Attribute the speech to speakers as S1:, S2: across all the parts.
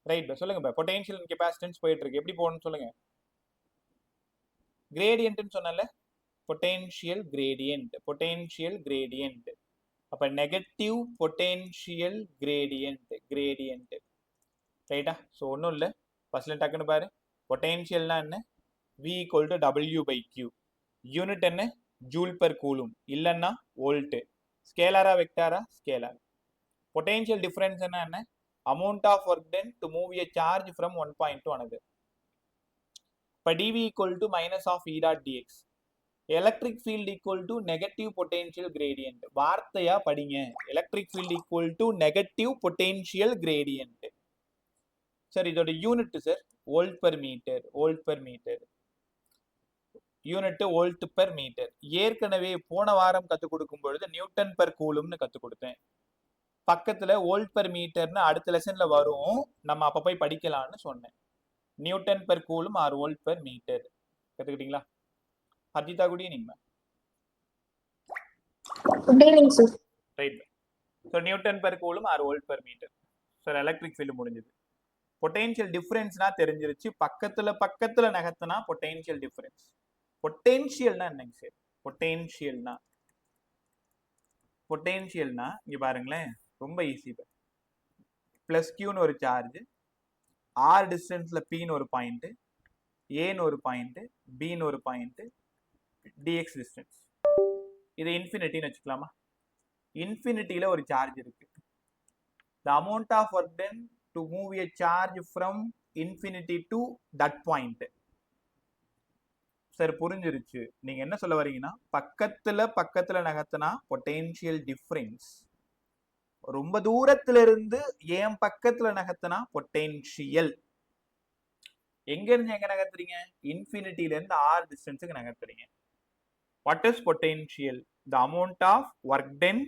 S1: Right by சொல்லுங்க by potential and capacitance போயிட்டு இருக்கு எப்படி போகணும்னு சொல்லுங்க கிரேடியன்ட்னு சொன்னல பொட்டன்ஷியல் கிரேடியன்ட் அப்ப நெகட்டிவ் பொட்டன்ஷியல் கிரேடியன்ட் ரைட்டா ஸோ ஒன்றும் இல்லை ஃபர்ஸ்ட்ல டக்குன்னு பாரு பொட்டன்ஷியல்னா என்ன V equal to W by Q unit என்ன ஜூல் பெர் கூலும் இல்லைன்னா வோல்ட் ஸ்கேலாரா வெக்டாரா ஸ்கேலார் பொட்டன்ஷியல் டிஃபரன்ஸ் என்ன amount of work done to move a charge from one point to another இப்போ dV equal to minus of E dot dx electric field equal to negative potential gradient வார்த்தையா படிங்க electric field equal to negative potential gradient sir இதோட unit sir volt per metre unit volt per metre ஏற்கனவே போன வாரம் கற்றுக் கொடுக்கும் பொழுது Newton per கூலும்னு கற்றுக் கொடுத்தேன் பக்கத்துல வோல்ட் பெர் மீட்டர்னு அடுத்த லெசன்ல வரும் நம்ம அப்ப போய் படிக்கலாம்னு சொன்னேன் newton per coulomb or volt per metre கத்துக்கிட்டீங்களா ஹர்ஜிதா குடி நீங்க right so newton per coulomb or volt per metre sir electric field முடிஞ்சது பொட்டன்ஷியல் டிஃபரன்ஸ்னா தெரிஞ்சிருச்சு பக்கத்துல நகர்த்தினா பொட்டன்ஷியல் டிஃபரன்ஸ் பொட்டன்ஷியல்னா என்னங்க சார் பொட்டன்ஷியல்னா இங்க பாருங்களேன் ரொம்ப ஈஸி பிளஸ் கியூன்னு ஒரு சார்ஜ் ஆர் டிஸ்டன்ஸ்ல பின்னு ஒரு பாயிண்ட் ஏன்னு ஒரு பாயிண்ட் பின்னு ஒரு பாயிண்ட் டிஎக்ஸ் டிஸ்டன்ஸ் இது இன்ஃபினிட்டின்னு வச்சுக்கலாமா இன்ஃபினிட்டியில ஒரு சார்ஜ் இருக்கு the amount of work done to move a charge from infinity to that point sir புரிஞ்சிருச்சு நீங்க என்ன சொல்ல வரீங்கன்னா பக்கத்துல நகர்த்தினா பொட்டன்ஷியல் டிஃபரன்ஸ் ரொம்ப தூரத்துல இருந்து ஏன் பக்கத்துல நகர்த்தினா பொட்டன்ஷியல் எங்க இருந்து எங்க நகர்த்துறீங்க இன்ஃபினிட்டில இருந்து ஆர் டிஸ்டன்ஸுக்கு நகர்த்துறீங்க what is potential the amount of work done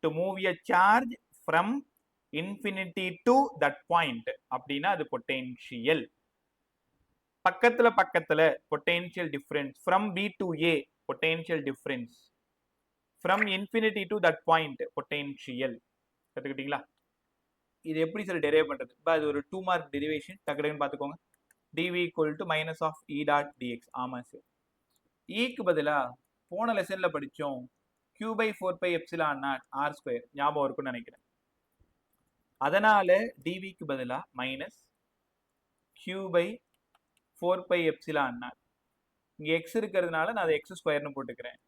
S1: to move a charge from infinity to that point அப்படின்னா அது பொட்டன்ஷியல் பக்கத்துல potential difference from B to A potential difference from infinity to that point potential கத்துக்கிட்டீங்களா இது எப்படி sir derive பண்றது அது ஒரு 2 mark derivation டக்குன்னு பார்த்துக்கோங்க dv equal to minus of E dot dx ஆமா சார் க்கு பதிலா போன லெசன்ல படிச்சோம் q by 4 pi epsilon naught r square ஞாபகம் இருக்கும்னு நினைக்கிறேன் அதனால dv க்கு பதிலா minus q by 4 pi epsilon naught இங்க x இருக்கிறதுனால நான் அதை x ஸ்கொயர்னு போட்டுக்கிறேன்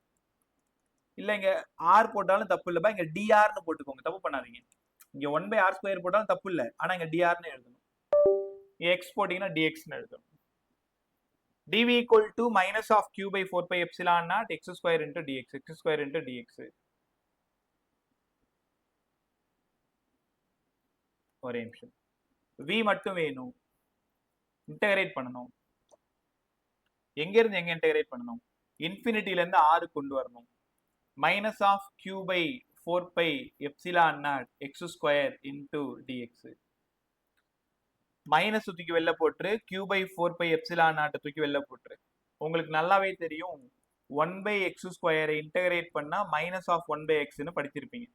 S1: இல்ல இங்க r போட்டாலும் தப்பு இல்லப்பா இங்க dr னு போட்டுக்கோங்க தப்பு பண்ணாதீங்க இங்க 1 by r ஸ்கொயர் போட்டாலும் தப்பு இல்ல ஆனா இங்க dr னு எழுதணும் x போட்டீங்கன்னா dx னு எழுதணும் dv equal to minus of q by 4 pi epsilon naught x square into dx ஒரே நிமிஷம் v மட்டும் வேணும் இன்டகிரேட் பண்ணணும் எங்க இருந்து எங்க இன்டகிரேட் பண்ணணும் இன்ஃபினிட்டில இருந்து r கொண்டு வரணும் minus of q by 4 pi epsilon naught x square into dx minus தூக்கி வெளில போட்டு q by 4 pi epsilon naught தூக்கி வெளில போட்டு உங்களுக்கு நல்லாவே தெரியும் 1 by x ஸ்கொயரை இன்டகிரேட் பண்ணா மைனஸ் ஆஃப் 1 by x ன்னு படிச்சிருப்பீங்க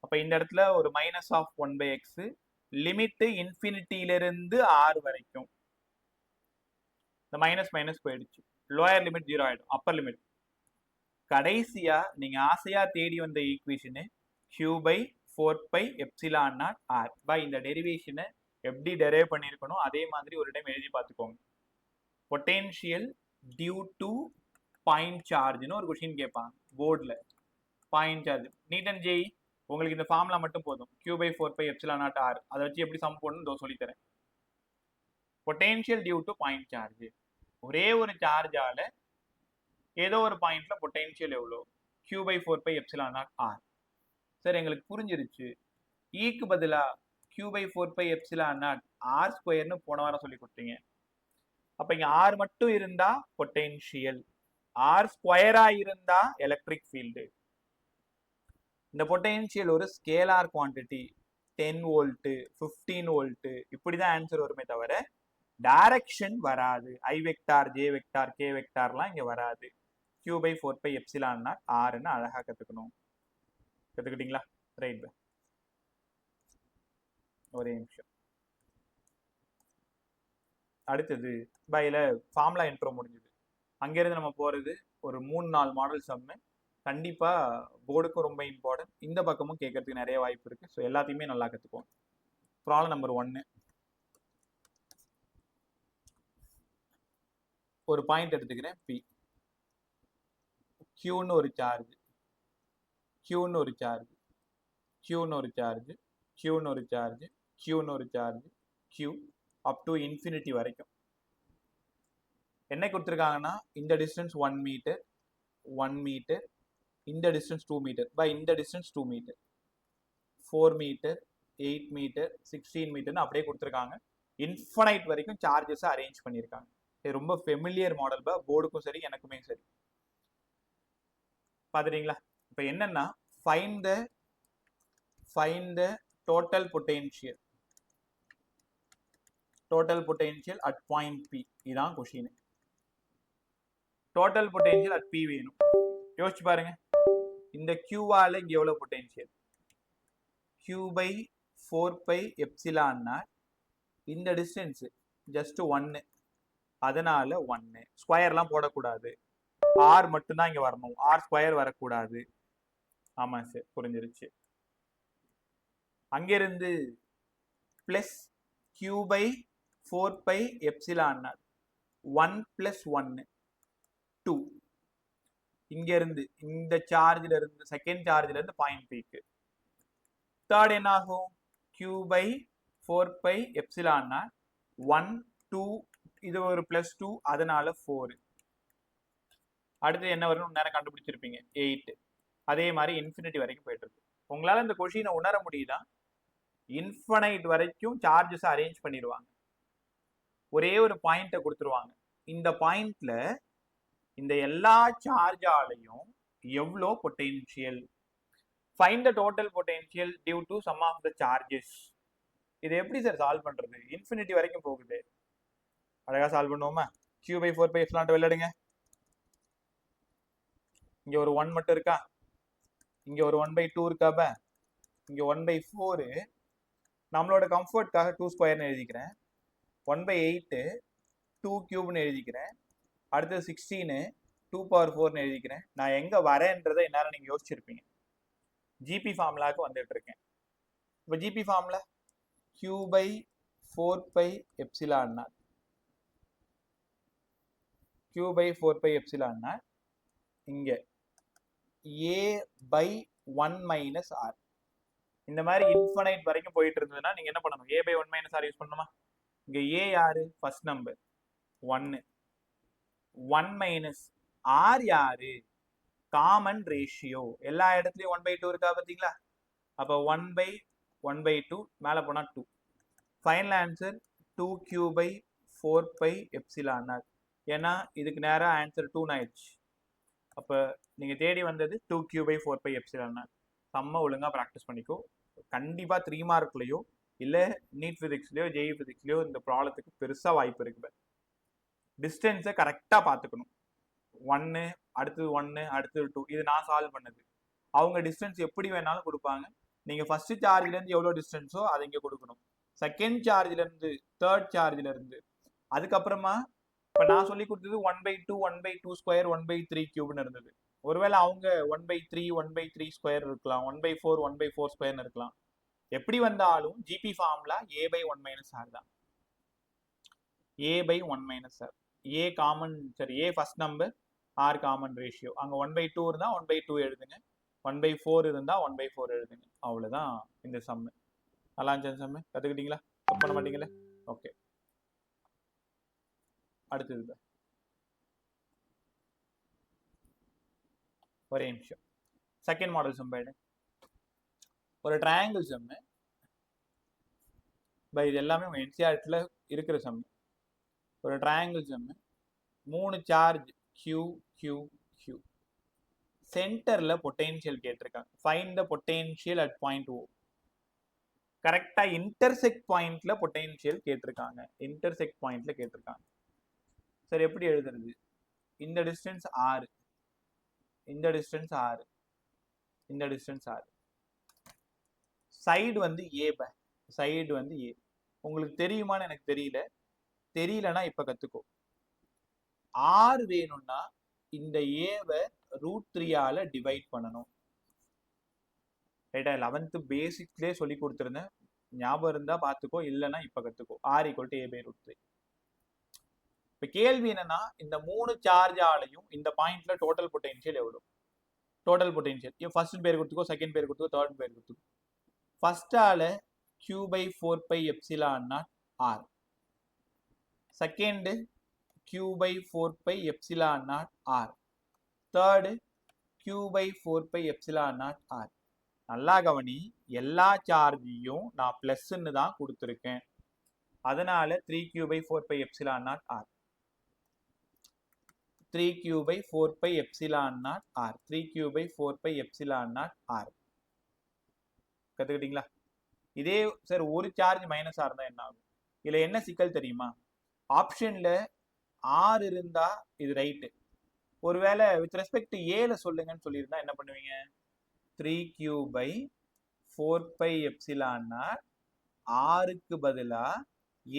S1: அப்ப இந்த இடத்துல ஒரு minus of 1 by x limit இன்ஃபினிட்டில இருந்து r வரைக்கும் இந்த மைனஸ் போயிடுச்சு லோயர் லிமிட் 0 ஆயிடும் அப்பர் லிமிட் கடைசியா நீங்க ஆசையா தேடி வந்த equation q by 4 pi epsilon naught r by இந்த டெரிவேஷனை எப்படி டெரைவ் பண்ணியிருக்கணும் அதே மாதிரி ஒரு டைம் எழுதி பார்த்துக்கோங்க பொட்டன்ஷியல் டியூ டு பாயிண்ட் சார்ஜ்னு ஒரு கொஸ்டின் கேட்பாங்க போர்டில் point charge NEET and JEE உங்களுக்கு இந்த ஃபார்முலா மட்டும் போதும் q by 4 pi epsilon naught r அதை வச்சு எப்படி சம் போடணும்னு சொல்லித்தரேன் potential due to point charge ஒரே ஒரு சார்ஜால ஏதோ ஒரு பாயிண்ட்ல பொட்டன்ஷியல் எவ்வளோ q by 4 pi epsilon naught r sir எங்களுக்கு புரிஞ்சிருச்சு க்கு பதிலா q by 4 pi epsilon naught r ஸ்கொயர்னு போன வாரம் சொல்லி கொடுத்தீங்க அப்ப இங்க r மட்டும் இருந்தா பொட்டன்ஷியல் r ஸ்கொயரா இருந்தா எலக்ட்ரிக் ஃபீல்டு இந்த பொட்டன்ஷியல் ஒரு ஸ்கேலார் குவான்டிட்டி 10 வோல்ட் 15 வோல்ட் இப்படிதான் ஆன்சர் வருமே தவிர டைரக்ஷன் வராது ஐ வெக்டார் ஜே வெக்டார் கே வெக்டார்லாம் இங்க வராது q by 4 pi epsilon naught r ன்னு அழகா கத்துக்கிட்டீங்களா ரைட் ஒரே நிமிஷம் அடுத்தது பையில் ஃபார்முலா இன்ட்ரோ முடிஞ்சுது. அங்கேருந்து நம்ம போகிறது ஒரு 3-4 மாடல் சம்மு. கண்டிப்பாக போர்டுக்கும் ரொம்ப இம்பார்ட்டன்ட். இந்த பக்கமும் கேட்கறதுக்கு நிறைய வாய்ப்பு இருக்குது. ஸோ எல்லாத்தையுமே நல்லா கற்றுக்குவோம். Problem number 1. ஒரு பாயிண்ட் எடுத்துக்கிறேன் பி. கியூன்னு ஒரு சார்ஜ், கியூன்னு ஒரு சார்ஜ், கியூன்னு ஒரு சார்ஜ், கியூன்னு ஒரு சார்ஜ், கியூன்னு ஒரு charge, Q up to infinity வரைக்கும். என்ன கொடுத்துருக்காங்கன்னா இந்த டிஸ்டன்ஸ் 1 மீட்டர், 1 மீட்டர், இந்த டிஸ்டன்ஸ் 2 மீட்டர், பை இந்த டிஸ்டன்ஸ் 2 மீட்டர், 4 மீட்டர், 8 மீட்டர், 16 மீட்டர்னு அப்படியே கொடுத்துருக்காங்க. இன்ஃபனைட் வரைக்கும் சார்ஜஸை அரேஞ்ச் பண்ணியிருக்காங்க. இது ரொம்ப ஃபெமிலியர் மாடல் பா, போர்டுக்கும் சரி எனக்குமே சரி. பார்த்துட்டீங்களா? இப்போ என்னன்னா find the total potential, total potential at point P. இதான் question. Total potential at P வேணும். யோசிச்சு பாருங்க, இந்த கியூவால இங்க எவ்வளவு potential? Q by 4 π epsilon naught. இந்த டிஸ்டன்ஸ் ஜஸ்ட் 1, அதனால 1. ஸ்கொயர்லாம் போடக்கூடாது, ஆர் மட்டும்தான் இங்க வரணும், ஆர் ஸ்கொயர் வரக்கூடாது. ஆமா சார், புரிஞ்சிருச்சு. அங்கிருந்து plus Q by 4 π epsilon naught, 1 + 1 2. இங்க இருந்து இந்த சார்ஜ்ல இருந்து, செகண்ட் சார்ஜ்ல இருந்து பாயிண்ட் பிக்கு. தேர்ட் என்ன ஆகும்? கியூ பை 4 π எப்சிலான் நாட் 1 2, இது ஒரு +2, அதனால 4. அடுத்து என்ன வரும்? நேரம் கண்டுபிடிச்சிருப்பீங்க, 8. அதே மாதிரி இன்ஃபினிட்டி வரைக்கும் போயிட்டு இருக்கு. உங்களால இந்த கொஷினை உணர முடியுதா? இன்ஃபனைட் வரைக்கும் சார்ஜஸ் அரேஞ்ச் பண்ணிடுவாங்க. ஒரே ஒரு பாயிண்ட்டை கொடுத்துருவாங்க. இந்த பாயிண்ட்ல இந்த எல்லா சார்ஜாலையும் எவ்வளோ potential? Find the total potential due to sum of the charges. இது எப்படி சார் சால்வ் பண்றது? இன்ஃபினிட்டி வரைக்கும் போகுது. அழகா சால்வ் பண்ணுவோமா? கியூ பை 4 π எப்சிலான் விளையாடுங்க. இங்க ஒரு 1 மட்டும் இருக்கா, இங்க ஒரு 1/2 இருக்காப்ப, இங்க 1/4. நம்மளோட கம்ஃபர்ட்காக 2 ஸ்கொயர்னு எழுதிக்கிறேன். 1/8 2 கியூப்னு எழுதிக்கிறேன். அடுத்து 16 2^4ன்னு எழுதிக்கிறேன். நான் எங்க வரேன்றதை என்னால நீங்க யோசிச்சிருப்பீங்க. ஜிபி ஃபார்முலாவுக்கு வந்துட்டு இருக்கேன். இப்போ GP formula Q by 4 π epsilon naught, Q by 4 π epsilon naught, இங்க ஏ பை 1 - ஆர். இந்த மாதிரி இன்ஃபனைட் வரைக்கும் போயிட்டு இருந்ததுன்னா நீங்க என்ன பண்ணணும்? ஏ பை 1 - ஆர் யூஸ் பண்ணணுமா? இங்க ஏ யாரு? ஃபர்ஸ்ட் நம்பர் 1, 1 - ஆர் யாரு? Common ratio. எல்லா இடத்துலயும் 1/2 இருக்கா பாத்தீங்களா? அப்ப 1/1/2 மேல போனா 2. Final answer 2q by 4 π epsilon naught. ஏன்னா இதுக்கு நேரா ஆன்சர் 2 ஆயிடுச்சு. அப்ப நீங்க தேடி வந்தது 2q பை 4 π எப்சிலான் நாட். செம்ம ஒழுங்கா ப்ராக்டிஸ் பண்ணிக்கோ. கண்டிப்பா 3 மார்க்லயோ இல்ல நீட் பிசிக்ஸ்லயோ ஜேஇ பிசிக்ஸ்லயோ இந்த ப்ராப்ளத்துக்கு பெருசா வாய்ப்பு இருக்கு. டிஸ்டன்ஸை கரெக்டா பாத்துக்கணும். 1 அடுத்தது 1 அடுத்தது 2. இது நான் சால்வ் பண்ணது. அவங்க டிஸ்டன்ஸ் எப்படி வேணாலும் கொடுப்பாங்க. நீங்க ஃபர்ஸ்ட் சார்ஜ்ல இருந்து எவ்வளவு டிஸ்டன்ஸோ அதை இங்க கொடுக்கணும். செகண்ட் சார்ஜ்ல இருந்து, தேர்ட் சார்ஜ்ல இருந்து, அதுக்கப்புறமா இப்ப நான் சொல்லி கொடுத்தது 1/2 1/2 ஸ்கொயர் 1/3 கியூப்னு இருந்தது. ஒருவேளை அவங்க 1/3 1/3 ஸ்கொயர் இருக்கலாம், 1/4 1/4 ஸ்கொயர்னு இருக்கலாம். எப்படி வந்தாலும் GP formula A by 1 - R தான். A by 1 - R. A common, சரி, A first number, R common ratio. அங்க 1/2 இருந்தா 1/2 எழுதுங்க, 1/4 இருந்தா 1/4 எழுதுங்க. அவ்வளவுதான் இந்த சம்மு. நல்லா இருந்துச்சு சம்மு. கத்துக்கிட்டீங்களா? தப்பு பண்ண மாட்டீங்களா? ஓகே, அடுத்தது ஒரே நிமிஷம். செகண்ட் மாடல் சம் பாயிடு. ஒரு ட்ரையாங்கிள் சம்மு. இது எல்லாமே என்சிஆர்டில இருக்கிற சம்மு. ஒரு triangle sum, 3 charge Q Q Q. சென்டர்ல பொட்டென்ஷியல் கேட்டிருக்காங்க. Find the potential at point O. கரெக்டா இன்டர்செக்ட் பாயிண்ட்ல பொட்டென்ஷியல் கேட்டிருக்காங்க. இன்டர்செக்ட் பாயிண்ட்ல கேட்டிருக்காங்க. சரி, எப்படி எழுதுறது? இந்த டிஸ்டன்ஸ் R, இந்த டிஸ்டன்ஸ் R, இந்த டிஸ்டன்ஸ் R. சைடு வந்து A, சைடு வந்து A. உங்களுக்கு தெரியுமான்னு எனக்கு தெரியல. தெரியலன்னா இப்ப கத்துக்கோ. ஆர் வேணும்னா இந்த ஏவை √3 டிவைட் பண்ணணும். ரைட்டா? 11th பேசிக்ஸ்லேயே சொல்லி கொடுத்துருந்தேன், ஞாபகம் இருந்தா பாத்துக்கோ, இல்லைன்னா இப்ப கத்துக்கோ. R equal to a/√3. இப்ப கேள்வி என்னன்னா, இந்த 3 சார்ஜ் ஆலையும் இந்த பாயிண்ட்ல டோட்டல் பொட்டன்ஷியல் எவ்வளவு? டோட்டல் பொட்டன்ஷியல் ஃபர்ஸ்ட் பேர் கொடுத்துக்கோ, செகண்ட் பேர் கொடுத்துக்கோ, தேர்ட் பேர் கொடுத்துக்கோ. ஃபர்ஸ்ட் ஆல q/4πε0 r, second q/4πε0 r, third q/4πε0 r. நல்லா கவனி, எல்லா சார்ஜையும் நான் பிளஸ்ன்னு தான் கொடுத்துருக்கேன். அதனால 3q/4πε0 r, 3q/4πε0 r, 3q/4πε0 r. கத்துக்கிட்டீங்களா? இதே சார் ஒரு சார்ஜ் மைனஸ் ஆர் தான் என்ன ஆகும்? இதுல என்ன சிக்கல் தெரியுமா? ஆப்ஷன்ல ஆர் இருந்தா இது ரைட்டு, ஒருவேளை வித் ரெஸ்பெக்ட் டு ஏல சொல்லுங்கன்னு சொல்லியிருந்தா என்ன பண்ணுவீங்க? 3q/4πε0 ஆருக்கு பதிலா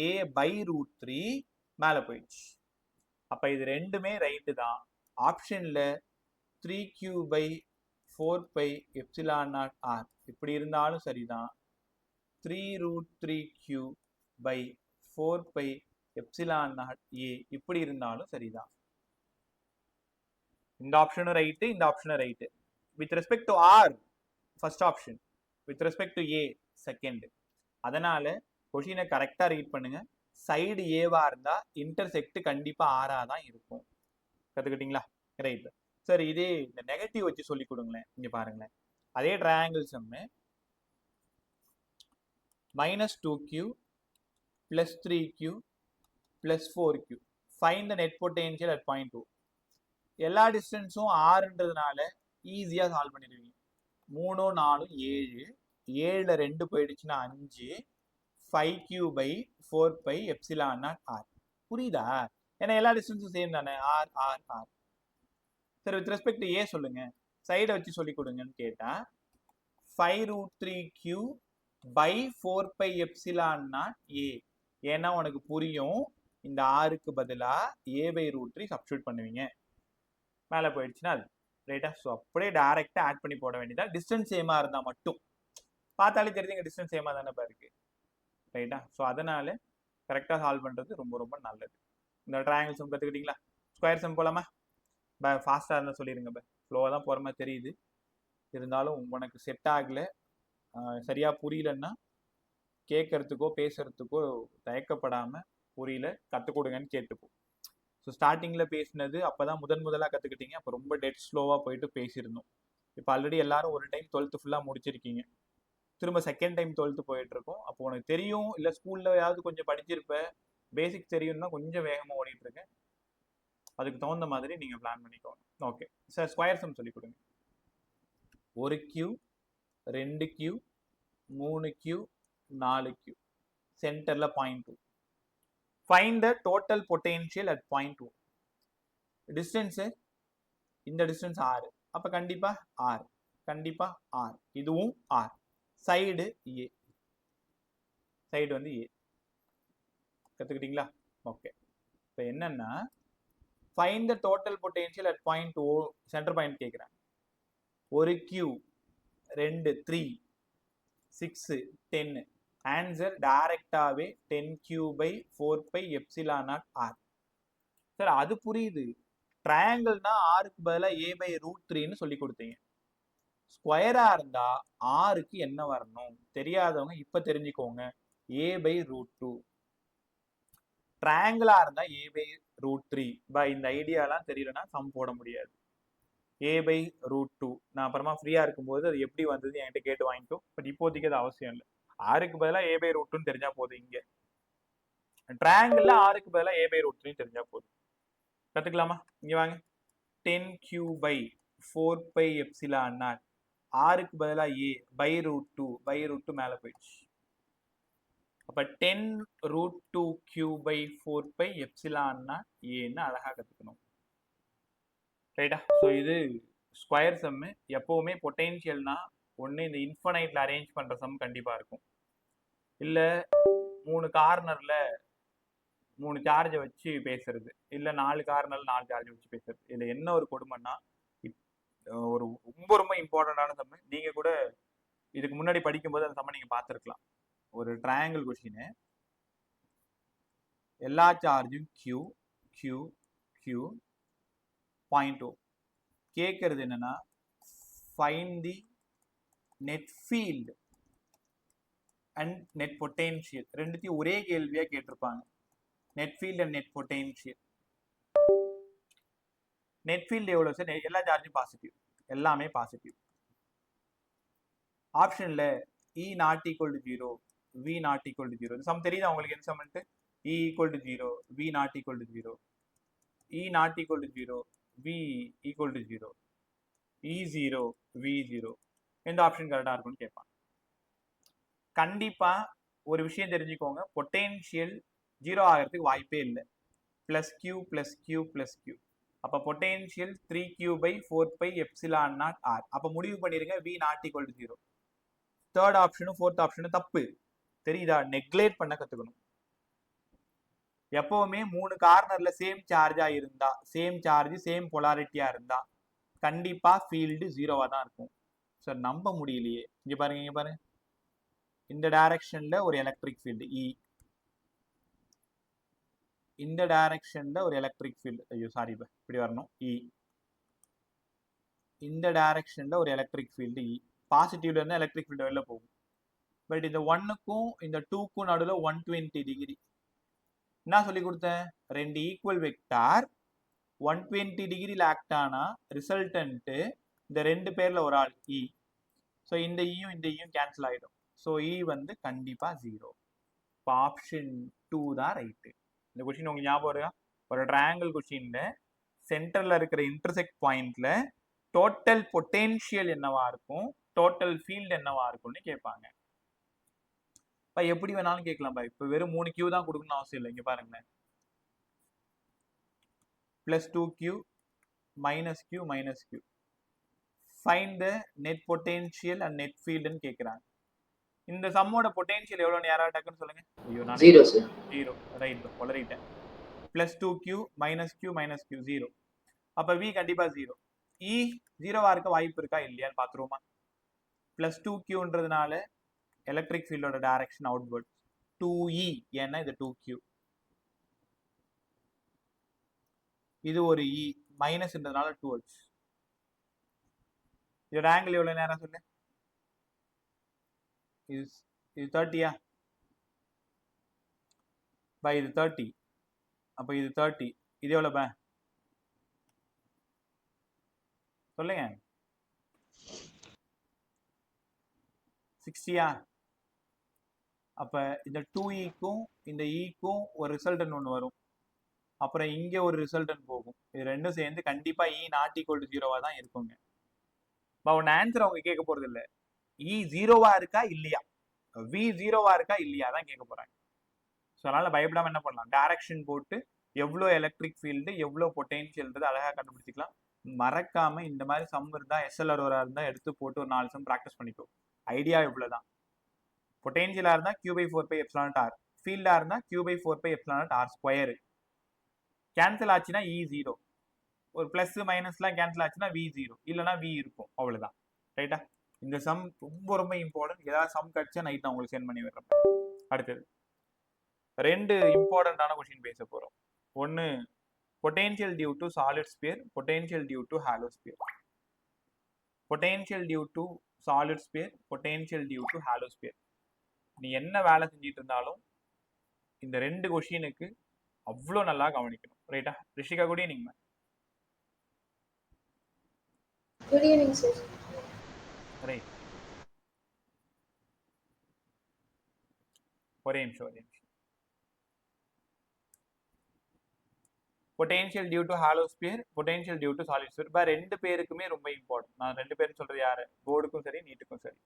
S1: a/√3 மேல போயிடுச்சு. அப்ப இது ரெண்டுமே ரைட்டு தான். ஆப்ஷன்ல 3q/4πε0 r இப்படி இருந்தாலும் சரிதான், 3√3q/4πε0 a இப்படி இருந்தாலும் சரிதான். இந்த ஆப்ஷனும் ரைட்டு, இந்த ஆப்ஷனும் right. With respect to R first option, with respect to A second. அதனால கொஷினை கரெக்டா ரீட் பண்ணுங்க. சைடு ஏவா இருந்தா இன்டர்செக்ட் கண்டிப்பா ஆரா தான் இருக்கும். கத்துக்கிட்டீங்களா? ரைட். சார் இதே இந்த நெகட்டிவ் வச்சு சொல்லி கொடுங்களேன். இங்க பாருங்களேன், அதே triangle sum -2q + 3q + 4q find the net potential at point 2. எல்லா டிஸ்டன்ஸும் ஆறுன்றதுனால ஈஸியா சால்வ் பண்ணிடுவீங்க. 3 4 7, 7ல 2 போயிடுச்சுன்னா 5, 5q/4πε0 r. புரியுதா? ஏன்னா எல்லா டிஸ்டன்ஸும் சேம் தானே, ஆர் ஆர் ஆர். சரி, வித் ரெஸ்பெக்ட் ஏ சொல்லுங்க, சைடை வச்சு சொல்லி கொடுங்கன்னு கேட்டா 5√3q/4πε0 a. ஏன்னா உனக்கு புரியும், இந்த ஆருக்கு பதிலா a/√3 சப்ஸ்டியூட் பண்ணுவீங்க. மேல போயிடுச்சுன்னா அது ரைட்டா? ஸோ அப்படியே டைரக்டா ஆட் பண்ணி போட வேண்டியதா. டிஸ்டன்ஸ் சேமா இருந்தா மட்டும் பார்த்தாலே தெரியுங்க, டிஸ்டன்ஸ் சேமா தானே இருக்கு, ரைட்டா? ஸோ அதனால கரெக்டா சால்வ் பண்றது ரொம்ப ரொம்ப நல்லது. இந்த ட்ரையாங்கிள் சம் கத்துக்கிட்டீங்களா? ஸ்கொயர் சம் போலாமா? ஃபாஸ்டா இருந்தா சொல்லிருங்க, ஸ்லோவா தான் போற மாதிரி தெரியுது, இருந்தாலும் உனக்கு செட் ஆகல, சரியா புரியலன்னா கேட்கறதுக்கோ பேசுறதுக்கோ தயக்கப்படாம புரியல கற்றுக் கொடுங்கன்னு கேட்டுப்போம். ஸோ ஸ்டார்டிங்கில் பேசினது அப்போதான் முதலாக கற்றுக்கிட்டீங்க. அப்போ ரொம்ப டெட் ஸ்லோவாக போயிட்டு பேசியிருந்தோம். இப்போ ஆல்ரெடி எல்லாரும் ஒரு டைம் 12th ஃபுல்லாக முடிச்சிருக்கீங்க, திரும்ப செகண்ட் டைம் 12th போயிட்டு இருக்கோம். அப்போ உனக்கு தெரியும், இல்லை ஸ்கூலில் ஏதாவது கொஞ்சம் படிச்சிருப்ப, பேசிக் தெரியும்னா கொஞ்சம் வேகமாக ஓடிட்டு இருக்கேன். அதுக்கு தகுந்த மாதிரி நீங்கள் பிளான் பண்ணிக்கோங்க. ஓகே சார், ஸ்கொயர் சம் சொல்லி கொடுங்க. 1q 2q 3q 4q, சென்டர்ல point 2. Find the total potential at point 2. Distance, இந்த டிஸ்டன்ஸ் r, அப்ப கண்டிப்பா r, கண்டிப்பா r, இதுவும் r. சைடு a, சைடு வந்து a. கத்துக்கிட்டீங்களா? ஓகே. இப்போ என்னன்னா, find the total potential at point 2, centre point கேட்குறேன். 1q 2 3 6 10. Answer டைரக்டாவே 10q/4πε0 r. Sir அது புரியுது, ட்ரையாங்கிள்னா ஆருக்கு பதிலா a/√3ன்னு சொல்லி கொடுத்தீங்க. ஸ்கொயரா இருந்தா ஆருக்கு என்ன வரணும் தெரியாதவங்க இப்ப தெரிஞ்சுக்கோங்க, a/√2. ட்ரையாங்கிளா இருந்தா a/√3. இந்த ஐடியாலாம் தெரியலன்னா சம் போட முடியாது. a/√2 நான் அப்புறமா ஃப்ரீயா இருக்கும்போது அது எப்படி வந்தது என்கிட்ட கேட்டு வாங்கிட்டோம். பட் இப்போதைக்கு அது அவசியம் இல்லை. ஆருக்கு பதிலா a/√2 தெரிஞ்சா போதும். இங்க ட்ரையாங்கிள்ல ஆருக்கு பதிலா a/√3 தெரிஞ்சா போதும். கத்துக்கலாமா? இங்க வாங்க. 10q/4πε0 ஆருக்கு பதிலா a/√2 மேல போயிடுச்சு. அப்ப 10√2q/4πε0 ஏன்னு அழகா கத்துக்கணும், ரைட்டா? ஸோ இது ஸ்கொயர் சம்மு. எப்பவுமே பொட்டென்ஷியல்னா ஒன்று இந்த இன்ஃபனைட்ல அரேஞ்ச் பண்ற சம் கண்டிப்பா இருக்கும், இல்லை 3 கார்னர்ல 3 சார்ஜை வச்சு பேசுறது, இல்லை 4 கார்னால 4 சார்ஜ் வச்சு பேசுறது. இதில் என்ன ஒரு கொடுமைன்னா, ஒரு ரொம்ப ரொம்ப இம்பார்ட்டண்டான சம். நீங்கள் கூட இதுக்கு முன்னாடி படிக்கும்போது அந்த சம்ம நீங்கள் பார்த்துருக்கலாம். ஒரு ட்ரையாங்கிள் கொஸ்டின், எல்லா சார்ஜும் Q Q Q point O. கேட்கறது என்னன்னா, find the net field and net potential. ரெண்டுத்தையும் ஒரே கேள்வியா கேட்டிருப்பாங்க. Net field and net potential. Net field எவ்வளோ சார்? எல்லா சார்ஜும் பாசிட்டிவ், எல்லாமே பாசிட்டிவ். ஆப்ஷன்ல E not equal to 0, V not equal to 0. இந்த சம் தெரியுதா உங்களுக்கு? என்ன சம்ன்ட்டு? E equal to 0, V not equal to 0, E not equal to 0, V equal to 0, E 0, V 0. எந்த ஆப்ஷன் கரெக்டாக இருக்கும்னு கேட்பாங்க. கண்டிப்பா ஒரு விஷயம் தெரிஞ்சுக்கோங்க, பொட்டென்ஷியல் 0 ஆகிறதுக்கு வாய்ப்பே இல்லை. Plus Q plus Q plus Q. அப்போ பொட்டென்ஷியல் 3Q/4πε0 R. அப்போ முடிவு பண்ணிருங்க V not equal to 0. Third ஆப்ஷனும் ஃபோர்த் ஆப்ஷனும் தப்பு. தெரியுதா? நெக்லேட் பண்ண கத்துக்கணும். எப்பவுமே 3 கார்னர்ல சேம் சார்ஜா இருந்தா, சேம் சார்ஜ் சேம் பொலாரிட்டியா இருந்தா கண்டிப்பா ஃபீல்டு 0வா தான் இருக்கும். சார் நம்ப முடியலையே. இங்க பாருங்க, இங்க பாருங்க. இந்த டைரக்ஷன்ல ஒரு எலக்ட்ரிக் ஃபீல்டு E, இந்த டைரக்ஷன்ல ஒரு எலக்ட்ரிக் ஃபீல்டு, ஐயோ சாரி இப்படி வரணும், E. இந்த டைரக்ஷன்ல ஒரு எலக்ட்ரிக் ஃபீல்டு E. பாசிட்டிவ்ல இருந்தா எலக்ட்ரிக் ஃபீல்டு வெளில போகும். பட் இந்த 1க்கும் இந்த 2க்கும் நடுவில் 120 டிகிரி. என்ன சொல்லி கொடுத்தேன்? ரெண்டு ஈக்குவல் வெக்டார் 120 டிகிரியில் ஆக்ட் ஆனா ரிசல்டன்ட் இந்த ரெண்டு பேர்ல ஒரு ஆள் E. ஸோ இந்த ஈயும் இந்த ஈயும் கேன்சல் ஆகிடும். ஸோ E வந்து கண்டிப்பா 0. இப்போ ஆப்ஷன் 2 தான் ரைட்டு. இந்த கொஸ்டின் உங்களுக்கு ஞாபகம் இருக்கா? ஒரு ட்ரையாங்கிள் கொஸ்டின்ல சென்டர்ல இருக்கிற இன்டர்செக்ட் பாயிண்ட்ல டோட்டல் பொட்டென்ஷியல் என்னவா இருக்கும், டோட்டல் ஃபீல்டு என்னவா இருக்கும்னு கேட்பாங்க. எப்படி வேணாலும் கேட்கலாம். இப்போ வெறும் 3 Q தான் கொடுக்கணும்னு அவசியம் இல்லை. இங்க பாருங்களேன், plus 2Q minus Q minus Q. Find the net potential and net ஃபீல்டுன்னு கேட்குறாங்க. இந்த சம்மோட பொட்டென்ஷியல் எவ்வளோன்னு யாராவது டக்குன்னு சொல்லுங்க. ஐயோ நான் 0. ரைட், வளரிட்டேன். Plus 2Q minus Q minus Q 0. அப்போ V கண்டிப்பா 0. E 0வா இருக்க வாய்ப்பு இருக்கா இல்லையான்னு பார்த்துருவோமா? பிளஸ் 2Qன்றதுனால எலக்ட்ரிக் ஃபீல்டோட டைரக்ஷன் அவுட்வர்ட் 2E, ஏன்னா இது 2Q. இது ஒரு E மைனஸ்ன்றதுனால 2H. இதோட ஆங்கிள் எவ்வளவு நேரம் சொல்லு? இது 30யா? பை இது 30. அப்ப இது 30. இது எவ்வளவு பா சொல்லுங்க? 60யா? அப்ப இந்த 2Eக்கும் இந்த Eக்கும் ஒரு ரிசல்டன் ஒன்று வரும். அப்புறம் இங்க ஒரு ரிசல்டன் போகும். இது ரெண்டும் சேர்ந்து கண்டிப்பா E நாட் ஈக்குவல் டு 0வா தான் இருக்குங்க. உன் ஆன்சர் அவங்க கேட்க போறது இல்லை. E 0வா இருக்கா இல்லையா, V 0வா இருக்கா இல்லையா தான் கேட்க போறாங்க. ஸோ அதனால பயப்படாம என்ன பண்ணலாம், டைரக்ஷன் போட்டு எவ்வளோ எலக்ட்ரிக் ஃபீல்டு எவ்வளோ பொட்டென்ஷியல்ன்றது அழகாக கண்டுபிடிச்சிக்கலாம். மறக்காம இந்த மாதிரி சம் இருந்தால் SLR இருந்தால் எடுத்து போட்டு ஒரு 4 சம் ப்ராக்டிஸ் பண்ணிக்கோ. ஐடியா இவ்வளோதான். பொட்டென்ஷியலாக இருந்தால் Q/4πε0R, ஃபீல்டாக இருந்தால் Q/4πε0R². கேன்சல் ஆச்சுன்னா E 0. ஒரு பிளஸ் மைனஸ்லாம் கேன்சல் ஆச்சுன்னா V 0, இல்லைனா V இருக்கும். அவ்வளோதான். ரைட்டா? இந்த சம் ரொம்ப ரொம்ப இம்பார்ட்டன்ட். ஏதாவது சம் கிடைச்சா நைட் நான் உங்களுக்கு சென்ட் பண்ணி விடுறேன். அடுத்தது 2 இம்பார்ட்டன்டான கொஸ்டின் பேச போறோம். ஒன்று potential due to solid sphere, potential due to hollow sphere. Potential due to solid sphere, potential due to hollow sphere. நீ என்ன வேலை செஞ்சிட்டு இருந்தாலும் இந்த 2 கொஸ்டினுக்கு அவ்வளோ நல்லா கவனிக்கணும். ரைட்டா? Rishika, good evening ma'am.
S2: Good evening sir.
S1: Right, ஒரே நிமிஷம். Potential due to hollow sphere, potential due to solid sphere. இப்போ 2 பேருக்குமே ரொம்ப இம்பார்ட்டன்ட். நான் 2 பேரும் சொல்றது யாரு? போர்டுக்கும் சரி நீட்டுக்கும் சரி.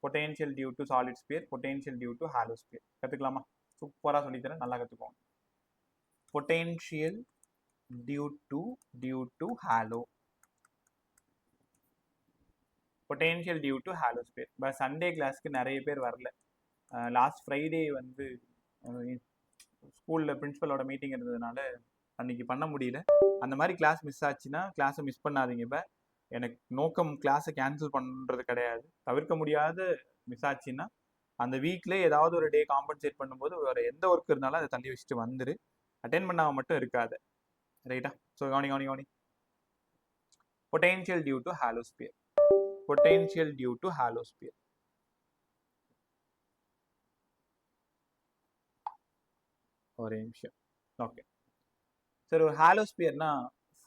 S1: Potential due to solid sphere, potential due to hollow sphere. கற்றுக்கலாமா? சூப்பராக சொல்லித்தரேன், நல்லா கற்றுக்கோங்க. Potential due to hollow, potential due to hollow sphere. இப்போ சண்டே கிளாஸ்க்கு நிறைய பேர் வரல. லாஸ்ட் ஃப்ரைடே வந்து ஸ்கூலில் பிரின்ஸிபலோட மீட்டிங் இருந்ததுனால அன்னைக்கு பண்ண முடியல. அந்த மாதிரி கிளாஸ் மிஸ் ஆச்சுன்னா கிளாஸை மிஸ் பண்ணாதீங்க. இப்போ எனக்கு நோக்கம் கிளாஸை கேன்சல் பண்ணுறது கிடையாது. தவிர்க்க முடியாத மிஸ் ஆச்சுன்னா அந்த வீக்லேயே ஏதாவது ஒரு டே காம்பன்சேட் பண்ணும்போது வேறு எந்த ஒர்க் இருந்தாலும் அதை தள்ளி வச்சுட்டு வந்துரு. அட்டென்ட் பண்ணாமல் மட்டும் இருக்காது. ரைட்டா? ஸோ கவனி. Potential due to hollow sphere. Potential due to hollow sphere. ஒரே நிமிஷம். ஓகே சரி, ஒரு ஹாலோஸ்பியர்னா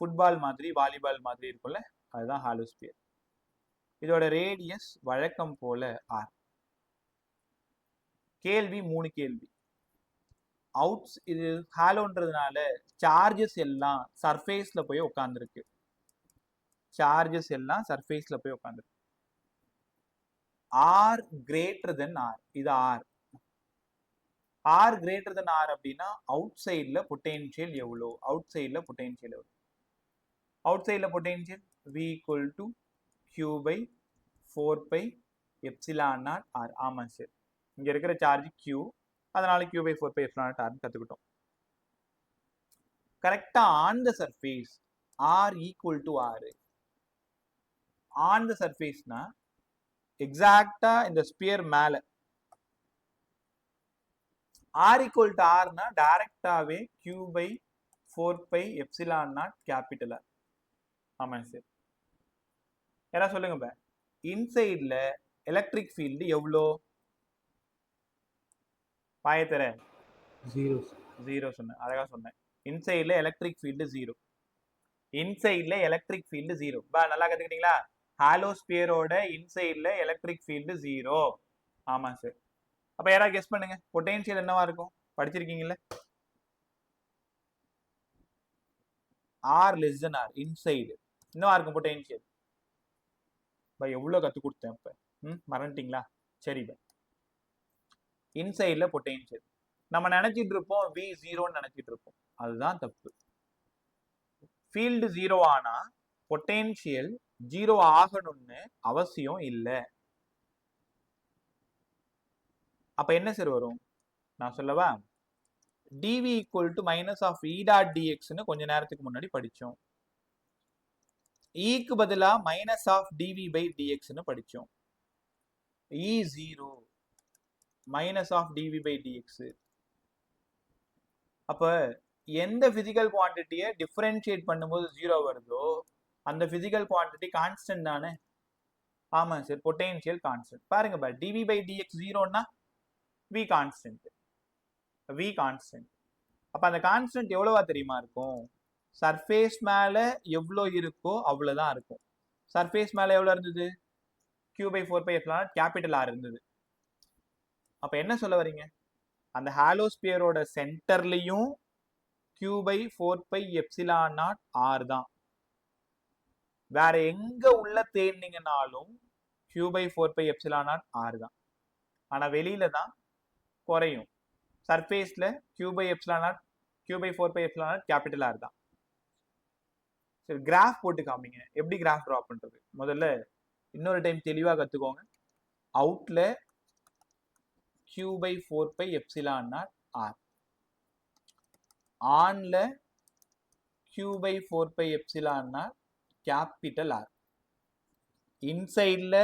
S1: ஃபுட்பால் மாதிரி வாலிபால் மாதிரி இருக்கும்ல, அதுதான் ஹாலோஸ்பியர். இதோட ரேடியஸ் வழக்கம் போல ஆர். கேள்வி 3 கேள்வி. அவுட்ஸ் இது ஹாலோன்றதுனால சார்ஜஸ் எல்லாம் சர்ஃபேஸ்ல போய் உட்காந்துருக்கு. சார்ஜஸ் எல்லாம் சர்ஃபேஸ்ல போய் உட்காந்துருக்கு. ஆர் கிரேட்டர் தென் ஆர். இது ஆர். ஆர் கிரேட்டர் தென் ஆர் அப்படின்னா அவுட் சைட்ல பொட்டென்ஷியல் எவ்வளோ? அவுட் சைட்ல பொட்டென்ஷியல் எவ்வளோ? அவுட் சைட்ல potential V equal to Q by 4 pi epsilon naught R. ஆமாம் சார், இங்க இருக்கிற சார்ஜ் Q, அதனால Q by 4 pi epsilon naught R கத்துக்கிட்டோம். கரெக்டா on the surface R equal to R. On the சர்ஃபேஸ்னா எக்ஸாக்டா இந்த ஸ்பியர் மேல R equal to R னா டைரக்டாவே Q by 4 pi epsilon naught capital R. ஆமாம் சார். யாரா சொல்லுங்க பா, இன்சைட்ல எலக்ட்ரிக் ஃபீல்டு எவ்வளோ? பாயத்தர 0 சொன்னேன், அழகா சொன்னேன். இன்சைட்ல எலக்ட்ரிக் ஃபீல்டு 0. இன்சைட்ல எலக்ட்ரிக் ஃபீல்டு 0. பா நல்லா கத்துக்கிட்டீங்களா? ஹாலோஸ்பியரோட இன்சைட்ல எலக்ட்ரிக் ஃபீல்டு 0. ஆமா சார். அப்ப யாராவது கெஸ் பண்ணுங்க, பொட்டென்ஷியல் என்னவா இருக்கும்? படிச்சிருக்கீங்கல்ல? R less than R. Inside என்னவா இருக்கும் பொட்டென்ஷியல்? பா எவ்வளோ கத்து கொடுத்தேன் இப்ப, மறந்துட்டீங்களா? சரி பா, இன்சைட்ல பொட்டென்ஷியல் நம்ம நினைச்சிட்டு இருப்போம் V0 நினைச்சிட்டு இருப்போம், அதுதான் தப்பு. ஃபீல்டு 0 ஆனா பொட்டென்ஷியல் 0 ஆகணும்னு அவசியம் இல்லை. அப்ப என்ன சார் வரும் நான் சொல்லவா? dv equal to minus of e dot dx ன்னு கொஞ்ச நேரத்துக்கு முன்னாடி படிச்சோம். க்கு பதிலா minus of dv by dx ன்னு படிச்சோம். E0 minus of dv by dx. அப்ப எந்த பிசிக்கல் குவான்டிட்டியை டிஃபரன்ஷியேட் பண்ணும்போது 0 வருதோ அந்த பிசிக்கல் குவான்டிட்டி கான்ஸ்டன்ட் தானே? ஆமா சார், பொட்டென்ஷியல் கான்ஸ்டன்ட். பாருங்க பா, dv by dx 0னா v constant. v constant. அப்ப அந்த கான்ஸ்டன்ட் எவ்வளவா தெரியுமா இருக்கும்? சர்ஃபேஸ் மேல எவ்வளோ இருக்கோ அவ்வளவுதான் இருக்கும். சர்ஃபேஸ் மேல எவ்வளவு இருந்தது? Q by 4 pi epsilon capital R இருந்தது. அப்ப என்ன சொல்ல வரீங்க? அந்த ஹாலோஸ்பியரோட சென்டர்லயும் Q by 4 pi epsilon naught R தான். வேற எங்க உள்ள தேடினீங்கனாலும் Q by 4 pi epsilon naught R தான். ஆனா வெளியில தான் குறையும். சர்ஃபேஸ்ல Q by epsilon naught, Q by 4 pi epsilon naught capital R தான். சரி, கிராஃப் போட்டு காமிங்க, எப்படி கிராஃப் டிரா பண்றது? முதல்ல இன்னொரு டைம் தெளிவா கத்துக்கோங்க. அவுட்ல Q by 4 pi epsilon naught R. ஆன்ல Q by 4 pi epsilon naught capital R. இன்சைட்ல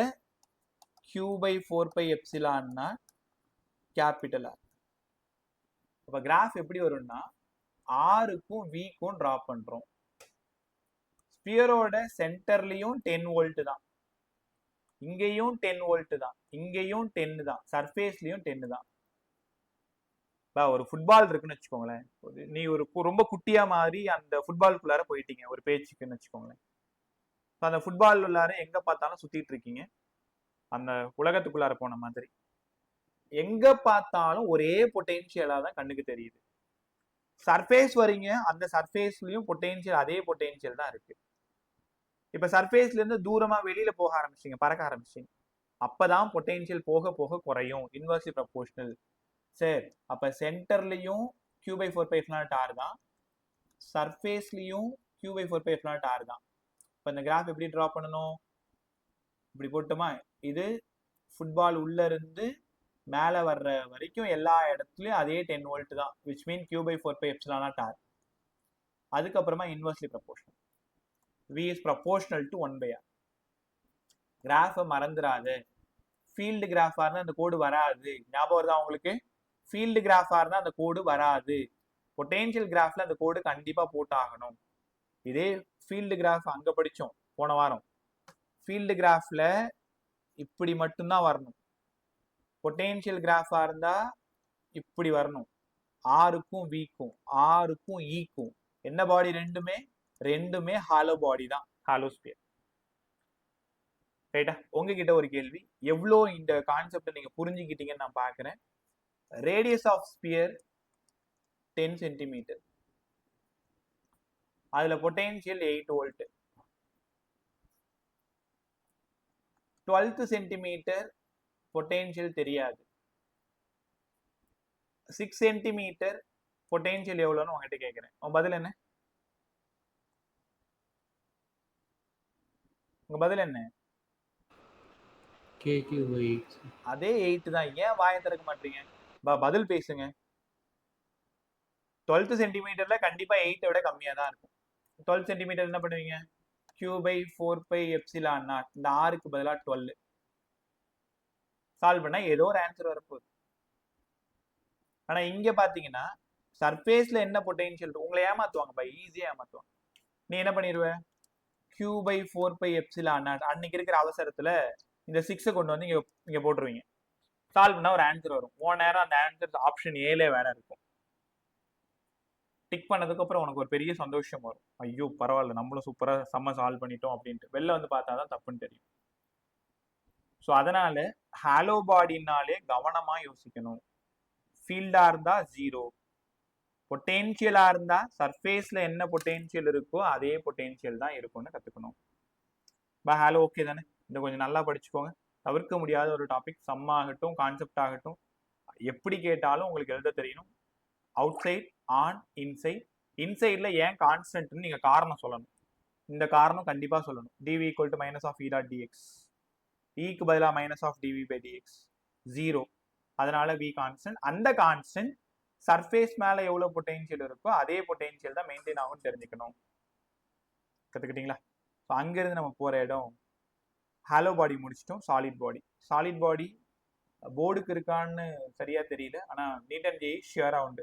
S1: Q by 4 pi epsilon naught capital R. அப்ப கிராஃப் எப்படி வரும்னா ஆருக்கும் விக்கும் டிரா பண்றோம். ஸ்பியரோட சென்டர்லயும் 10 வோல்ட் தான், இங்கேயும் 10 வோல்ட் தான், இங்கேயும் 10 தான், சர்ஃபேஸ்லயும் 10 தான். ஒரு ஃபுட்பால் இருக்குன்னு வச்சுக்கோங்களேன். நீ ஒரு ரொம்ப குட்டியா மாதிரி அந்த ஃபுட்பாலுக்குள்ளார போயிட்டீங்க ஒரு பேச்சுக்குன்னு வச்சுக்கோங்களேன். அந்த ஃபுட்பால் உள்ளார எங்க பார்த்தாலும் சுத்திட்டு இருக்கீங்க, அந்த உலகத்துக்குள்ளார போன மாதிரி. எங்க பார்த்தாலும் ஒரே பொட்டென்ஷியலா தான் கண்ணுக்கு தெரியுது. சர்ஃபேஸ் வரீங்க, அந்த சர்ஃபேஸ்லயும் பொட்டென்ஷியல் அதே பொட்டென்ஷியல் தான் இருக்கு. இப்ப சர்ஃபேஸ்ல இருந்து தூரமா வெளியில போக ஆரம்பிச்சிங்க, பறக்க ஆரம்பிச்சிங்க, அப்பதான் பொட்டென்ஷியல் போக போக குறையும். Inversely proportional. சரி, அப்ப சென்டர்லயும் Q by 4 pi epsilon naught R தான், சர்ஃபேஸ்லயும் Q by 4 pi epsilon naught R தான். இப்ப இந்த கிராஃப் எப்படி டிரா பண்ணணும்? இப்படி போட்டுமா? இது ஃபுட்பால் உள்ள இருந்து மேலே வர்ற வரைக்கும் எல்லா இடத்துலையும் அதே 10 வோல்ட் தான், which mean Q by 4 pi epsilon naught R. அதுக்கப்புறமா inversely proportional, V is proportional to 1 by R. கிராஃபை மறந்துடாது. ஃபீல்டு கிராஃபாக இருந்தால் அந்த கோடு வராது. ஞாபகம் வருதா உங்களுக்கு? ஃபீல்டு கிராஃபாக இருந்தால் அந்த கோடு வராது. பொட்டென்ஷியல் கிராஃபில் அந்த கோடு கண்டிப்பாக போட்டாகணும். இதே ஃபீல்டு கிராஃப் அங்கே படித்தோம் போன வாரம். ஃபீல்டு கிராஃபில் இப்படி மட்டும்தான் வரணும். பொட்டென்ஷியல் கிராஃபாக இருந்தால் இப்படி வரணும். ஆருக்கும் விக்கும், ஆருக்கும் ஈக்கும் என்ன பாடி? ரெண்டுமே ஹாலோ பாடி தான், ஹாலோஸ்பியர். ரைட்டா? உங்ககிட்ட ஒரு கேள்வி, எவ்வளோ இந்த கான்செப்டை நீங்க புரிஞ்சுக்கிட்டீங்கன்னு நான் பார்க்குறேன். ரேடியஸ் ஆஃப் ஸ்பியர் 10 சென்டிமீட்டர், அதுல பொட்டென்ஷியல் 8 வோல்ட். 12 சென்டிமீட்டர் பொட்டென்ஷியல் தெரியாது. 6 சென்டிமீட்டர் பொட்டென்ஷியல் எவ்வளோன்னு உங்ககிட்ட கேட்குறேன். உங்க பதில் என்ன? அதே 8 தான். ஏன் வாயை திறக்க மாட்டீங்க? பதில் பேசுங்க. 12 சென்டிமீட்டர்ல கண்டிப்பா 8 விட கம்மியா தான் இருக்கும். 12 சென்டிமீட்டர் என்ன பண்ணுவீங்க? Q by 4 pi epsilon naught. இந்த ஆருக்கு பதிலா 12 சால்வ் பண்ணா ஏதோ ஒரு ஆன்சர் வரப்போகுது. ஆனா இங்க பாத்தீங்கன்னா சர்ஃபேஸ்ல என்ன பொட்டென்ஷியல், உங்களை ஏமாத்துவாங்க பை, ஈஸியா ஏமாத்துவாங்க. நீ என்ன பண்ணிடுவ? Q by 4 pi epsilon naught. அன்னைக்கு இருக்கிற அவசரத்துல இந்த 6 கொண்டு வந்து இங்க போட்டுருவீங்க. சால்வ் பண்ணா ஒரு ஆன்சர் வரும். போன நேரம் அந்த ஆன்சர் ஆப்ஷன் ஏலே வேற இருக்கும். டிக் பண்ணதுக்கு அப்புறம் உனக்கு ஒரு பெரிய சந்தோஷம் வரும். ஐயோ பரவாயில்ல, நம்மளும் சூப்பரா செம்ம சால்வ் பண்ணிட்டோம் அப்படின்ட்டு. வெளில வந்து பார்த்தாதான் தப்புன்னு தெரியும். ஸோ அதனால ஹாலோ பாடினாலே கவனமா யோசிக்கணும். ஃபீல்டா இருந்தா 0, பொட்டென்ஷியலா இருந்தா சர்ஃபேஸ்ல என்ன பொட்டென்ஷியல் இருக்கோ அதே பொட்டென்ஷியல் தான் இருக்கும்னு கத்துக்கணும். ஹாலோ ஓகே தானே? இந்த கொஞ்சம் நல்லா படிச்சுக்கோங்க. தவிர்க்க முடியாத ஒரு டாபிக். சம் ஆகட்டும், கான்செப்ட் ஆகட்டும், எப்படி கேட்டாலும் உங்களுக்கு எழுத தெரியணும். Outside, on, inside. இன்சைட்ல ஏன் கான்ஸ்டன்ட்னு நீங்க காரணம் சொல்லணும். இந்த காரணம் கண்டிப்பா சொல்லணும். dv equal to minus of e dot dx, க்கு பதிலாக minus of dv by dx 0, அதனால v கான்ஸ்டன்ட். அந்த கான்ஸ்டன்ட் சர்ஃபேஸ் மேல எவ்வளவு பொட்டென்ஷியல் இருக்கோ அதே பொட்டென்ஷியல் தான் மெயின்டைன் ஆகும்னு தெரிஞ்சுக்கணும். கத்துக்கிட்டீங்களா? ஸோ அங்கிருந்து நம்ம போற இடம் ஹாலோ பாடி முடிச்சிட்டோம். சாலிட் பாடி. சாலிட் பாடி போர்டுக்கு இருக்கான்னு சரியா தெரியல, ஆனா நீட் அண்ட் ஜெய் ஷியரா உண்டு.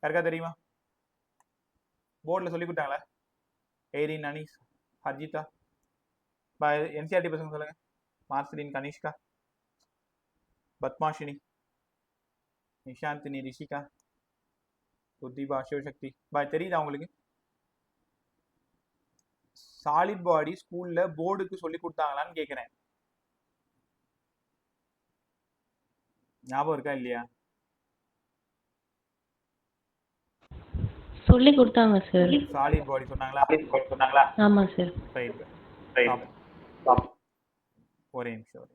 S1: யாருக்கா தெரியுமா? போர்டில் சொல்லி கொடுத்தாங்களா? ஏரின், அனீஸ், ஹர்ஜிதா, என்சிஆர்டி பசங்க சொல்லுங்க. மார்சலின், கனிஷ்கா, பத்மாஷினி, நிஷாந்தினி, ரிஷிகா, உத்தீபா, சிவசக்தி. தெரியுதா உங்களுக்கு? சாலிட் பாடி ஸ்கூல்ல போர்டுக்கு சொல்லி கொடுத்தாங்களான்னு கேக்குறேன். ஞாபகம் இருக்கா இல்லையா?
S3: சொல்லி கொடுத்தாங்க சார்.
S1: சாலிட் பாடி சொன்னாங்களா?
S3: ஆமா சார்.
S1: ரைட். ஒரே நிமிஷம்.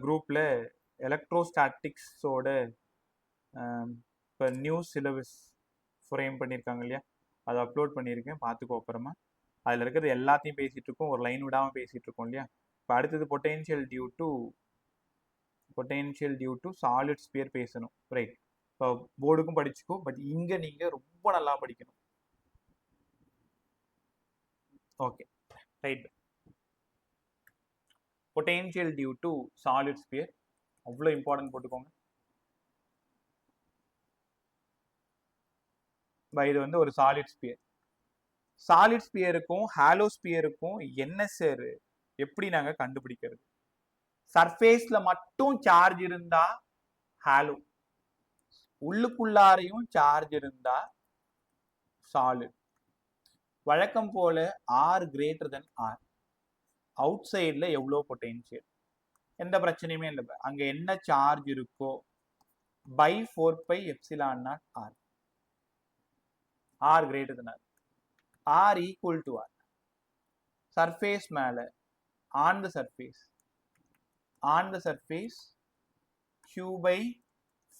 S1: குரூப்ல எலக்ட்ரோஸ்டாட்டிக்ஸோட இப்போ நியூ சிலபஸ் ஃப்ரேம் பண்ணியிருக்காங்க இல்லையா, அதை அப்லோட் பண்ணியிருக்கேன், பார்த்துக்கோ. அப்புறமா அதில் இருக்கிறது எல்லாத்தையும் பேசிகிட்டு இருக்கோம், ஒரு லைன் விடாமல் பேசிகிட்டு இருக்கோம் இல்லையா. இப்போ அடுத்தது potential due to solid sphere பேசணும். ரைட். இப்போ போர்டுக்கும் படிச்சுக்கோ, பட் இங்கே நீங்கள் ரொம்ப நல்லா படிக்கணும். Okay right. Potential due to solid sphere அவ்வளோ இம்பார்ட்டன்ட் போட்டுக்கோங்க. இது வந்து ஒரு சாலிட் ஸ்பியர். சாலிட் ஸ்பியருக்கும் ஹாலோ ஸ்பியருக்கும் என்ன சார் எப்படி நாங்க கண்டுபிடிக்கிறது? சர்ஃபேஸ்ல மட்டும் சார்ஜ் இருந்தா ஹாலோ, உள்ளுக்குள்ளாரையும் சார்ஜ் இருந்தா சாலிட். வழக்கம் போல ஆர் கிரேட்டர் தென் ஆர். அவுட் சைட்ல எவ்வளோ பொட்டென்ஷியல், எந்த பிரச்சனையுமே இல்லை. அங்க என்ன சார்ஜ் இருக்கோ by 4 pi epsilon naught r. R greater than R. R equal to R. Surface மேல, on the surface Q by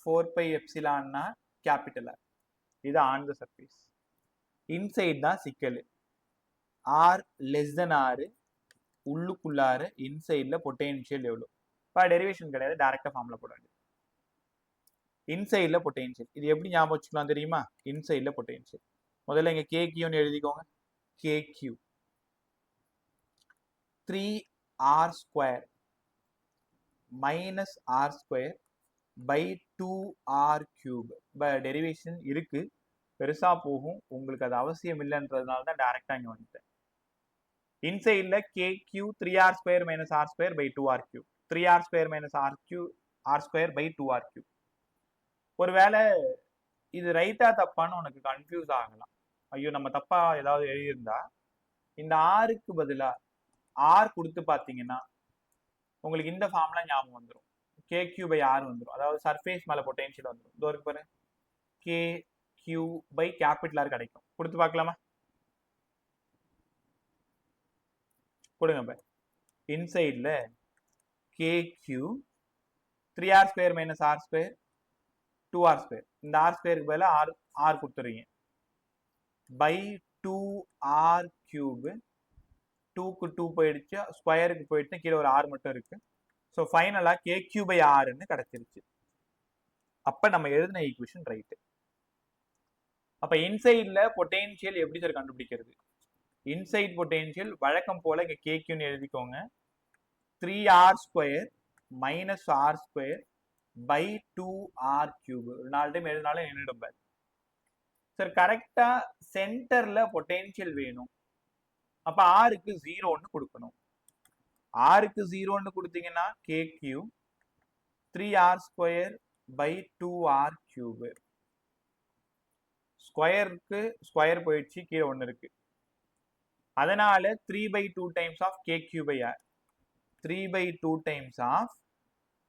S1: 4 pi epsilon naught capital R. இது on the surface. Inside தான் சிக்கல். ஆர் லெஸ் தென் ஆர் உள்ளுக்குள்ளார இன்சைட்ல potential எவ்வளோ? இப்போ derivation கிடையாது, டைரக்டா ஃபார்முலா போட வேண்டியது. இன்சைட்ல பொட்டென்ஷியல் இது எப்படி ஞாபகம் வச்சுக்கலாம் தெரியுமா? இன்சைட்ல பொட்டென்ஷியல் முதல்ல இங்க KQன்னு எழுதிக்கோங்க. KQ 3r² minus r² by 2r³ derivation இருக்கு, பெருசா போகும், உங்களுக்கு அது அவசியம் இல்லைன்றதுனால தான் டைரக்டா இங்க வந்துட்டேன். இன்சைட்ல KQ 3r² minus r² by 2r³, 3r² minus r² by 2r³. ஒருவேளை இது ரைட்டா தப்பான்னு உனக்கு கன்ஃபியூஸ் ஆகலாம். ஐயோ நம்ம தப்பா ஏதாவது எழுதியிருந்தா இந்த ஆருக்கு பதிலா ஆர் கொடுத்து பார்த்தீங்கன்னா உங்களுக்கு இந்த ஃபார்ம்லாம் ஞாபகம் வந்துடும். KQ by R வந்துடும், அதாவது சர்ஃபேஸ் மேல பொட்டென்ஷியல் வந்துடும். இதோ இருக்கு பாரு, KQ by கேபிட்டல் R கிடைக்கும். கொடுத்து பார்க்கலாமா? கொடுங்க பாரு. இன்சைட்ல KQ 3r² minus r² 2r², இந்த r² பதிலா r கொடுத்துறீங்க by 2r³, 2க்கு 2 போயிடுச்சு, ஸ்கொயருக்கு போயிட்டு கீழே ஒரு r மட்டும் இருக்கு. ஸோ ஃபைனலா KQ by Rன்னு கிடைச்சிருச்சு. அப்ப நம்ம எழுதின ஈக்குவேஷன் ரைட்டு. அப்ப இன்சைட்ல பொட்டென்ஷியல் எப்படி சார் கண்டுபிடிக்கிறது? இன்சைட் பொட்டென்ஷியல் வழக்கம் போல இங்க KQன்னு எழுதிக்கோங்க. 3r² minus r² by 2r³. ஒரு 4 டைம் எழுதினாலும் நின்றுடும் பாரு. சார் கரெக்டா சென்டர்ல பொட்டென்ஷியல் வேணும், அப்ப ஆருக்கு 0ன்னு கொடுக்கணும். ஆருக்கு 0ன்னு கொடுத்தீங்கன்னா KQ 3r² by 2r³. ஸ்கொயருக்கு ஸ்கொயர் போயிடுச்சு, கீழே 1 இருக்கு, அதனால 3/2 times of KQ by R, 3/2 times of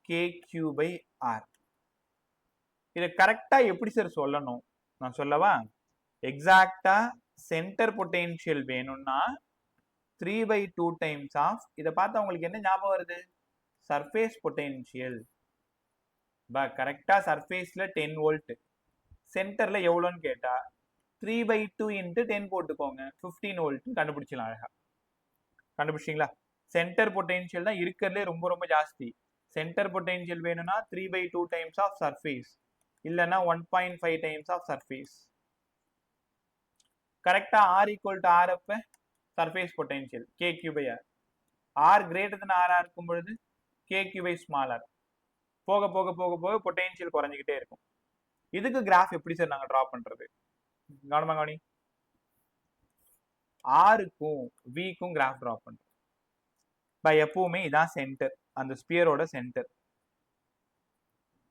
S1: KQ by R. இதை கரெக்டா எப்படி சார் சொல்லணும் நான் சொல்லவா? எக்ஸாக்டா சென்டர் பொட்டென்ஷியல் வேணும்னா 3/2 times of, இதை பார்த்தா உங்களுக்கு என்ன ஞாபகம் வருது? Surface potential. கரெக்டா சர்ஃபேஸ்ல 10 வோல்ட், சென்டர்ல எவ்வளோன்னு கேட்டா 3/2 into 10 போட்டுக்கோங்க, 15 வோல்ட் கண்டுபிடிச்சலாம். அழகா கண்டுபிடிச்சிங்களா? சென்டர் பொட்டென்ஷியல் தான் இருக்கிறதுலே ரொம்ப ரொம்ப ஜாஸ்தி. சென்டர் பொட்டென்ஷியல் வேணும்னா 3/2 times of சர்ஃபேஸ், இல்லைன்னா 1.5 times of சர்ஃபேஸ். கரெக்டா R equal to R அப்ப surface potential KQ by R. R greater than R இருக்கும் பொழுது KQ by small r. போக போக போக போக பொட்டென்ஷியல் குறைஞ்சிக்கிட்டே இருக்கும். இதுக்கு கிராஃப் எப்படி சார் நாங்க டிரா பண்றது? கவனமா கவனி. ஆருக்கும் விக்கும் கிராஃப் டிரா பண்றோம். எப்பவுமே இதான் சென்டர், அந்த ஸ்பியரோட சென்டர்.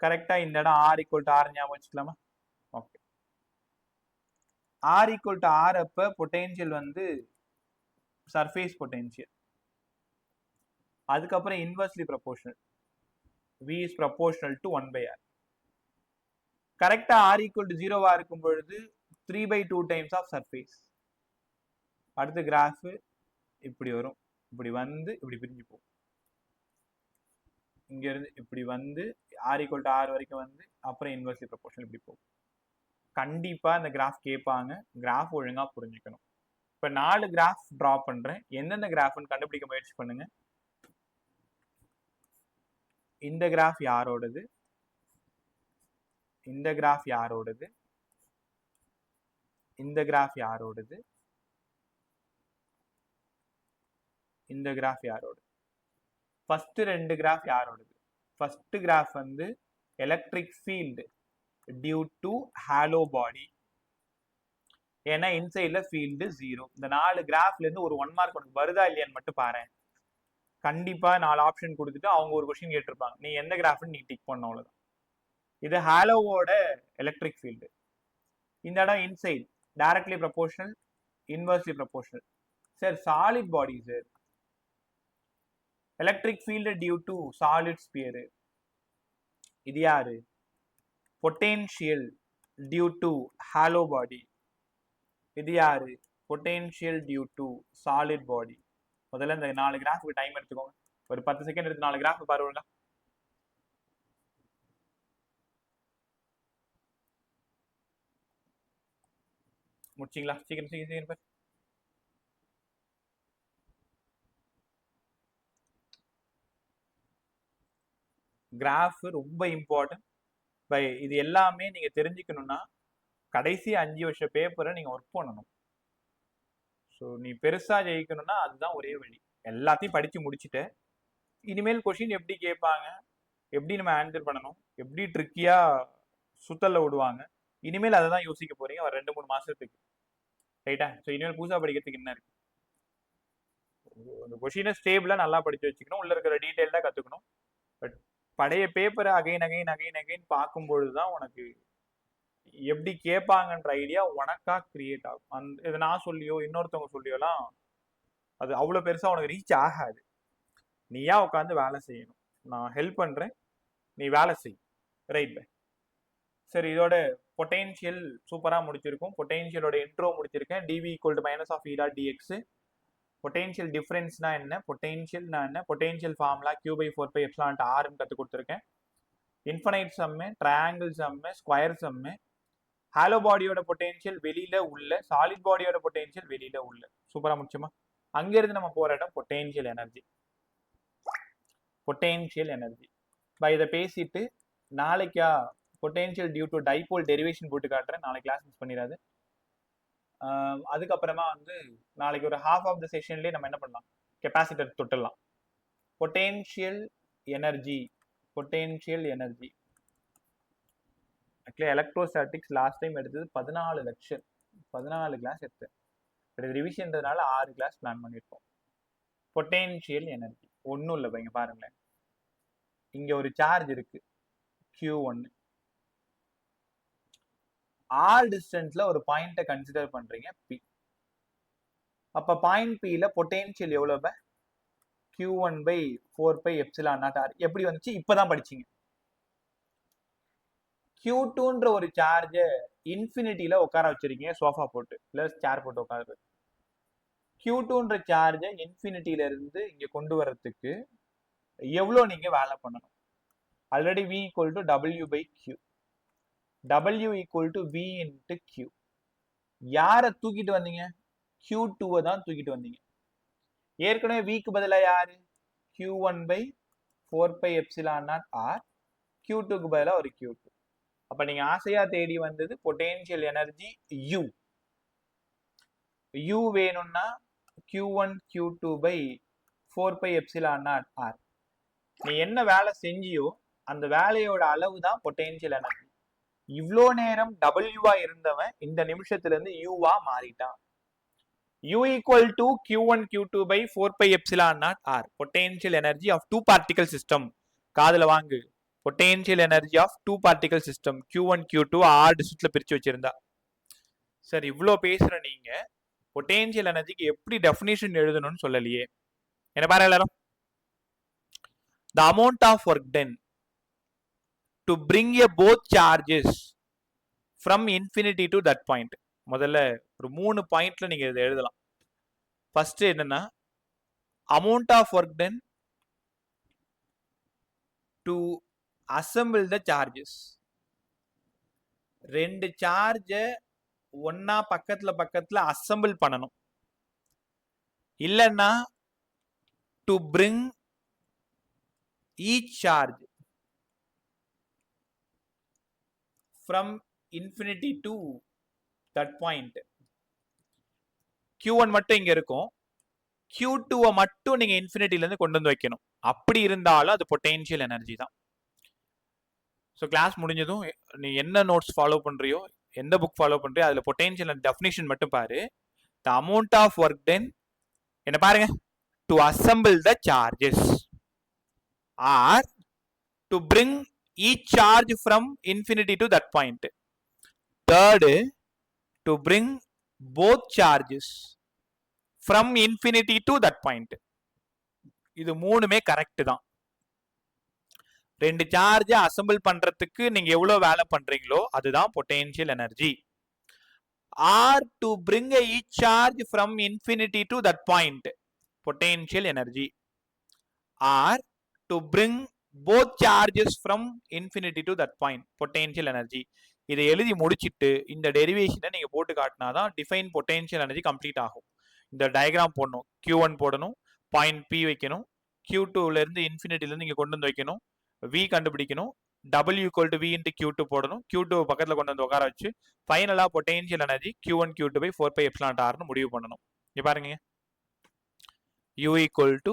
S1: கரெக்டா இந்த இடம் R equal to R ஞாபகம் வச்சுக்கலாமா? Okay. R equal to R அப்ப பொட்டென்ஷியல் வந்து சர்ஃபேஸ் பொட்டென்ஷியல். அதுக்கப்புறம் inversely proportional, V is proportional to 1/R. கரெக்டா R equal to 0 இருக்கும் பொழுது 3/2 times of surface. அடுத்த கிராஃப் இப்படி வரும், இப்படி வந்து இப்படி பிரிஞ்சு போகும். இங்க இருந்து இப்படி வந்து R equal to R வரைக்கும் வந்து அப்புறம் இன்வெர்ஸ்லி ப்ரொபோர்ஷனல் இப்படி போகும். கண்டிப்பா இந்த கிராஃப் கேட்பாங்க, கிராஃப் ஒழுங்கா புரிஞ்சுக்கணும். இப்ப 4 கிராஃப் டிரா பண்றேன், எந்தெந்த கிராஃப்னு கண்டுபிடிக்க முயற்சி பண்ணுங்க. இந்த கிராஃப் யாரோடது, இந்த கிராஃப் யாரோடது, இந்த கிராஃப் யாரோடது, இந்த கிராஃப் யாரோடது? ஃபர்ஸ்ட் 2 கிராஃப் யாரோடது? ஃபர்ஸ்ட் கிராஃப் வந்து electric field due to hollow body, ஏன்னா இன்சைட்ல ஃபீல்டு 0. இந்த 4 கிராஃப்ல இருந்து ஒரு 1 மார்க் உனக்கு வருதா இல்லையான்னு மட்டும் பாரு. கண்டிப்பா 4 ஆப்ஷன் கொடுத்துட்டு அவங்க ஒரு கொஸ்டின் கேட்டிருப்பாங்க, நீ எந்த கிராஃப்னு நீ டிக் பண்ண, அவ்வளவுதான். இது ஹாலோவோட எலக்ட்ரிக் ஃபீல்டு. இந்த இடம் inside, directly proportional, inversely proportional. Sir solid body sir, electric field due to solid sphere. இது யாரு? Potential due to hollow body. இது யாரு? Potential due to solid body. முதல்ல இந்த 4 கிராஃபுக்கு டைம் எடுத்துக்கோங்க, ஒரு 10 செகண்ட் எடுத்து 4 கிராஃப் பாருங்க. முடிச்சிங்களா? சீக்கிரம் சீக்கிரம் சீக்கிரம். கிராஃப் ரொம்ப இம்பார்ட்டன்ட். இது எல்லாமே நீங்க தெரிஞ்சுக்கணும்னா கடைசி 5 வருஷ பேப்பரை நீங்க ஒர்க் பண்ணணும். ஸோ நீ பெருசா ஜெயிக்கணும்னா அதுதான் ஒரே வழி. எல்லாத்தையும் படிச்சு முடிச்சுட்டு இனிமேல் கொஷின் எப்படி கேட்பாங்க, எப்படி நம்ம ஆன்சர் பண்ணணும், எப்படி ட்ரிக்கியா சுத்தல்ல விடுவாங்க, இனிமேல் அதை தான் யோசிக்க போறீங்க ஒரு 2-3 மாசத்துக்கு. ரைட்டா? ஸோ இனிமேல் புதுசா படிக்கிறதுக்கு என்ன இருக்கு? அந்த கொஷினை ஸ்டேபிளா நல்லா படிச்சு வச்சுக்கணும், உள்ள இருக்கிற டீட்டெயில்டா கத்துக்கணும். பட் பழைய பேப்பரை அகைன் அகைன் அகைன் அகைன் பார்க்கும்பொழுது தான் உனக்கு எப்படி கேட்பாங்கன்ற ஐடியா உனக்கா கிரியேட் ஆகும். இதை நான் சொல்லியோ இன்னொருத்தவங்க சொல்லியோலாம் அது அவ்வளோ பெருசா உனக்கு ரீச் ஆகாது. நீயா உட்காந்து வேலை செய்யணும். நான் ஹெல்ப் பண்றேன், நீ வேலை செய். Right bye. சரி, இதோட பொட்டென்ஷியல் சூப்பரா முடிச்சிருக்கும். பொட்டென்ஷியலோட இன்ட்ரோ முடிச்சிருக்கேன். dv equal to minus of ஈடா டிஎக்ஸ். பொட்டென்ஷியல் டிஃபரன்ஸ்னா என்ன, பொட்டென்ஷியல்னா என்ன, பொட்டென்ஷியல் ஃபார்முலா Q/4π எப்சிலான் ஆர்னு கற்றுக் கொடுத்துருக்கேன். இன்ஃபனைட் சம்மு, ட்ரையாங்கிள் சம்மு, ஸ்கொயர் சம்மு, ஹாலோ பாடியோட பொட்டென்ஷியல் வெளியில உள்ள, சாலிட் பாடியோட பொட்டென்ஷியல் வெளியில உள்ள. சூப்பரா முடிச்சுமா? அங்கிருந்து நம்ம போற இடம் பொட்டென்ஷியல் எனர்ஜி. பொட்டென்ஷியல் எனர்ஜி இதை பேசிட்டு நாளைக்கா potential due to dipole derivation போட்டு காட்டுறேன். நாளைக்கு கிளாஸ் மிஸ் பண்ணிடாது. அதுக்கப்புறமா நாளைக்கு ஒரு ஹாஃப் ஆஃப் த செஷன்லேயே நம்ம என்ன பண்ணலாம், கெப்பாசிட்டர் தொட்டுடலாம். Potential energy, potential energy actually electrostatics last time எடுத்தது 14 லெக்சர், 14 கிளாஸ் எடுத்தேன். ரிவிஷன்றதுனால 6 கிளாஸ் பிளான் பண்ணியிருக்கோம். பொட்டென்ஷியல் எனர்ஜி ஒன்றும் இல்லை. இங்க பாருங்களேன், இங்க ஒரு சார்ஜ் இருக்கு Q1. ஆல் டிஸ்டன்ஸ்ல ஒரு பாயிண்ட்டை கன்சிடர் பண்றீங்க P. அப்ப பாயிண்ட் Pல பொட்டென்ஷியல் எவ்வளவு? Q1/4π epsilon naught R. எப்படி வந்துச்சு? இப்பதான் படிச்சீங்க. Q2ன்ற ஒரு சார்ஜ இன்ஃபினிட்டியில உட்கார வச்சிருக்கீங்க, சோஃபா போட்டு இல்ல சேர் போட்டு உட்காரு. Q2ன்ற சார்ஜ இன்ஃபினிட்டியில இருந்து இங்க கொண்டு வர்றதுக்கு எவ்வளவு நீங்க வேலை பண்ணணும்? Already V equal to W/Q. W equal to V into Q. யாரை தூக்கிட்டு வந்தீங்க? Q2 தான் தூக்கிட்டு வந்தீங்க. ஏற்கனவே V க்கு பதிலா யாரு? Q1/4π epsilon naught R. Q2க்கு பதிலா ஒரு Q2. அப்ப நீங்க ஆசையா தேடி வந்தது பொட்டென்ஷியல் எனர்ஜி U. U வேணும்னா Q1 Q2/4π epsilon naught R. நீ என்ன வேலை செஞ்சியோ அந்த வேலையோட அளவு தான் பொட்டென்ஷியல் எனர்ஜி. இவ்வளோ நேரம் டபிள்யூவா இருந்தவன் இந்த நிமிஷத்துல இருந்து யூவா மாறிட்டான். U equal to Q1 Q2/4π epsilon naught R. Potential energy of two particle system. காதுல வாங்கு. Potential energy of two particle system. Q1 Q2 R டிஸ்ட்ல பிரிச்சு வச்சிருந்தா. சரி, இவ்வளோ பேசுற நீங்க பொட்டென்ஷியல் எனர்ஜிக்கு எப்படி டெஃபினிஷன் எழுதணும்னு சொல்லலையே. என்ன பாரு எல்லாரும். The amount of work done to bring a both charges from infinity to that point. முதல்ல ஒரு 3 பாயிண்ட்ல நீங்க இதை எழுதலாம். ஃபர்ஸ்ட் என்னன்னா, amount of work done to assemble the charges. ரெண்டு சார்ஜ ஒன்னா பக்கத்துல பக்கத்துல அசெம்பிள் பண்ணணும். இல்லன்னா to bring each charge from infinity to that point. Q1 மட்டும் இங்க இருக்கும், Q2 மட்டும் நீங்க இன்ஃபினிட்டில இருந்து கொண்டு வந்து வைக்கணும். அப்படி இருந்தாலும் அது பொட்டென்ஷியல் எனர்ஜி தான். ஸோ கிளாஸ் முடிஞ்சதும் நீ என்ன நோட்ஸ் ஃபாலோ பண்றியோ, எந்த புக் ஃபாலோ பண்றியோ அதுல பொட்டென்ஷியல் டெஃபினிஷன் மட்டும் பாரு. The amount of work done என்ன பாருங்க, to assemble the charges or to bring each charge from infinity to that point. Third, to bring both charges from infinity to that point. இது மூணுமே correct தான். ரெண்டு charge assemble பண்றதுக்கு நீங்க எவ்வளவு வேலை பண்றீங்களோ அதுதான் potential energy. Or to bring each charge from infinity to that point, potential energy. Or to bring both charges from infinity to that point, potential energy. இதை எழுதி முடிச்சிட்டு இந்த டெரிவேஷனை நீங்க போட்டு காட்டினாதான் டிஃபைன் பொட்டென்ஷியல் எனர்ஜி கம்ப்ளீட் ஆகும். இந்த டயக்ராம் போடணும், Q1 போடணும், பாயிண்ட் P வைக்கணும், Q2ல இருந்து இன்ஃபினிட்டில இருந்து இங்க கொண்டு வந்து வைக்கணும், வி கண்டுபிடிக்கணும், W equal to V into Q2 போடணும், Q2 பக்கத்தில் கொண்டு வந்து உட்கார வச்சு ஃபைனலாக potential energy Q1 Q2 by 4 epsilon ஆர்னு முடிவு பண்ணணும். இங்கே பாருங்க, U equal to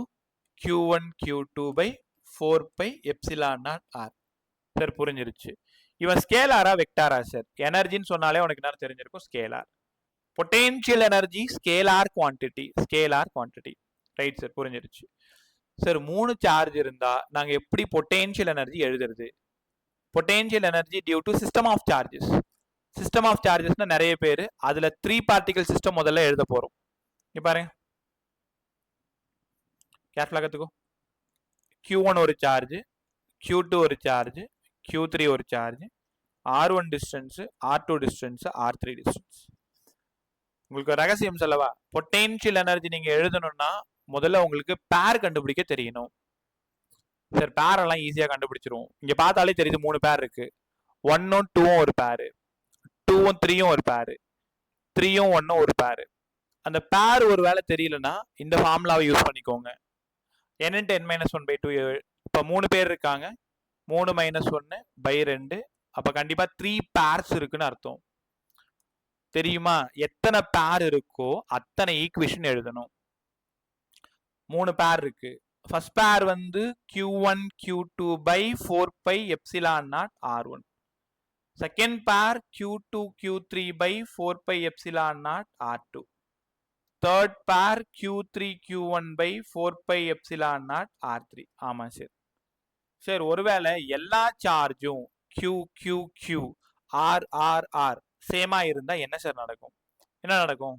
S1: Q1 Q2 by 4 epsilon naught R. Sir புரிஞ்சிருச்சு. இவன் ஸ்கேலாரா வெக்டாரா சார்? எனர்ஜின்னு சொன்னாலே உனக்கு என்ன தெரிஞ்சிருக்கும், scalar. Potential energy scalar quantity, scalar quantity. Right sir, புரிஞ்சிருச்சு. சார் 3 சார்ஜ் இருந்தா நாங்க எப்படி பொட்டென்ஷியல் எனர்ஜி எழுதுறது? Potential energy due to system of charges. System of சார்ஜஸ்னா நிறைய பேர் அதுல 3 பார்ட்டிகல் சிஸ்டம் முதல்ல எழுத போறோம். இங்க பாருங்க, கேர்ஃபுல்லா கத்துக்கோ. Q1 ஒரு சார்ஜ், Q2 ஒரு சார்ஜ், Q3 ஒரு charge, R1 distance, R2 distance, R3 distance. உங்களுக்கு ரகசியம் சொல்லவா? பொட்டென்ஷியல் எனர்ஜி நீங்க எழுதணும்னா முதல்ல உங்களுக்கு பேர் கண்டுபிடிக்க தெரியணும். சார் பேர் எல்லாம் ஈஸியா கண்டுபிடிச்சிருவோம். இங்க பார்த்தாலே தெரியுது 3 பேர் இருக்கு. 1ம் 2ம் ஒரு பேரு, 2ம் 3ம் ஒரு பேரு, 3ம் 1ம் ஒரு பேரு. அந்த பேர் ஒரு வேளை தெரியலன்னா இந்த ஃபார்முலாவை யூஸ் பண்ணிக்கோங்க. n × n - 1/2. இப்போ 3 பேர் இருக்காங்க, 3 - 1/2. அப்ப கண்டிப்பா 3 பேர்ஸ் இருக்குன்னு அர்த்தம். தெரியுமா? எத்தனை பேர் இருக்கோ அத்தனை ஈக்குவேஷன் எழுதணும். 3 பேர் இருக்கு. ஃபர்ஸ்ட் பேர் வந்து Q1 Q2 by 4 epsilon not R1. Second பேர் Q2 Q3 by 4 epsilon not R2. Third பேர் Q3 Q1 by 4 epsilon not R3. ஆமா சார். சார் ஒருவேளை எல்லா சார்ஜும் Q Q Q R R R சேமா இருந்தா என்ன சார் நடக்கும்? என்ன நடக்கும்?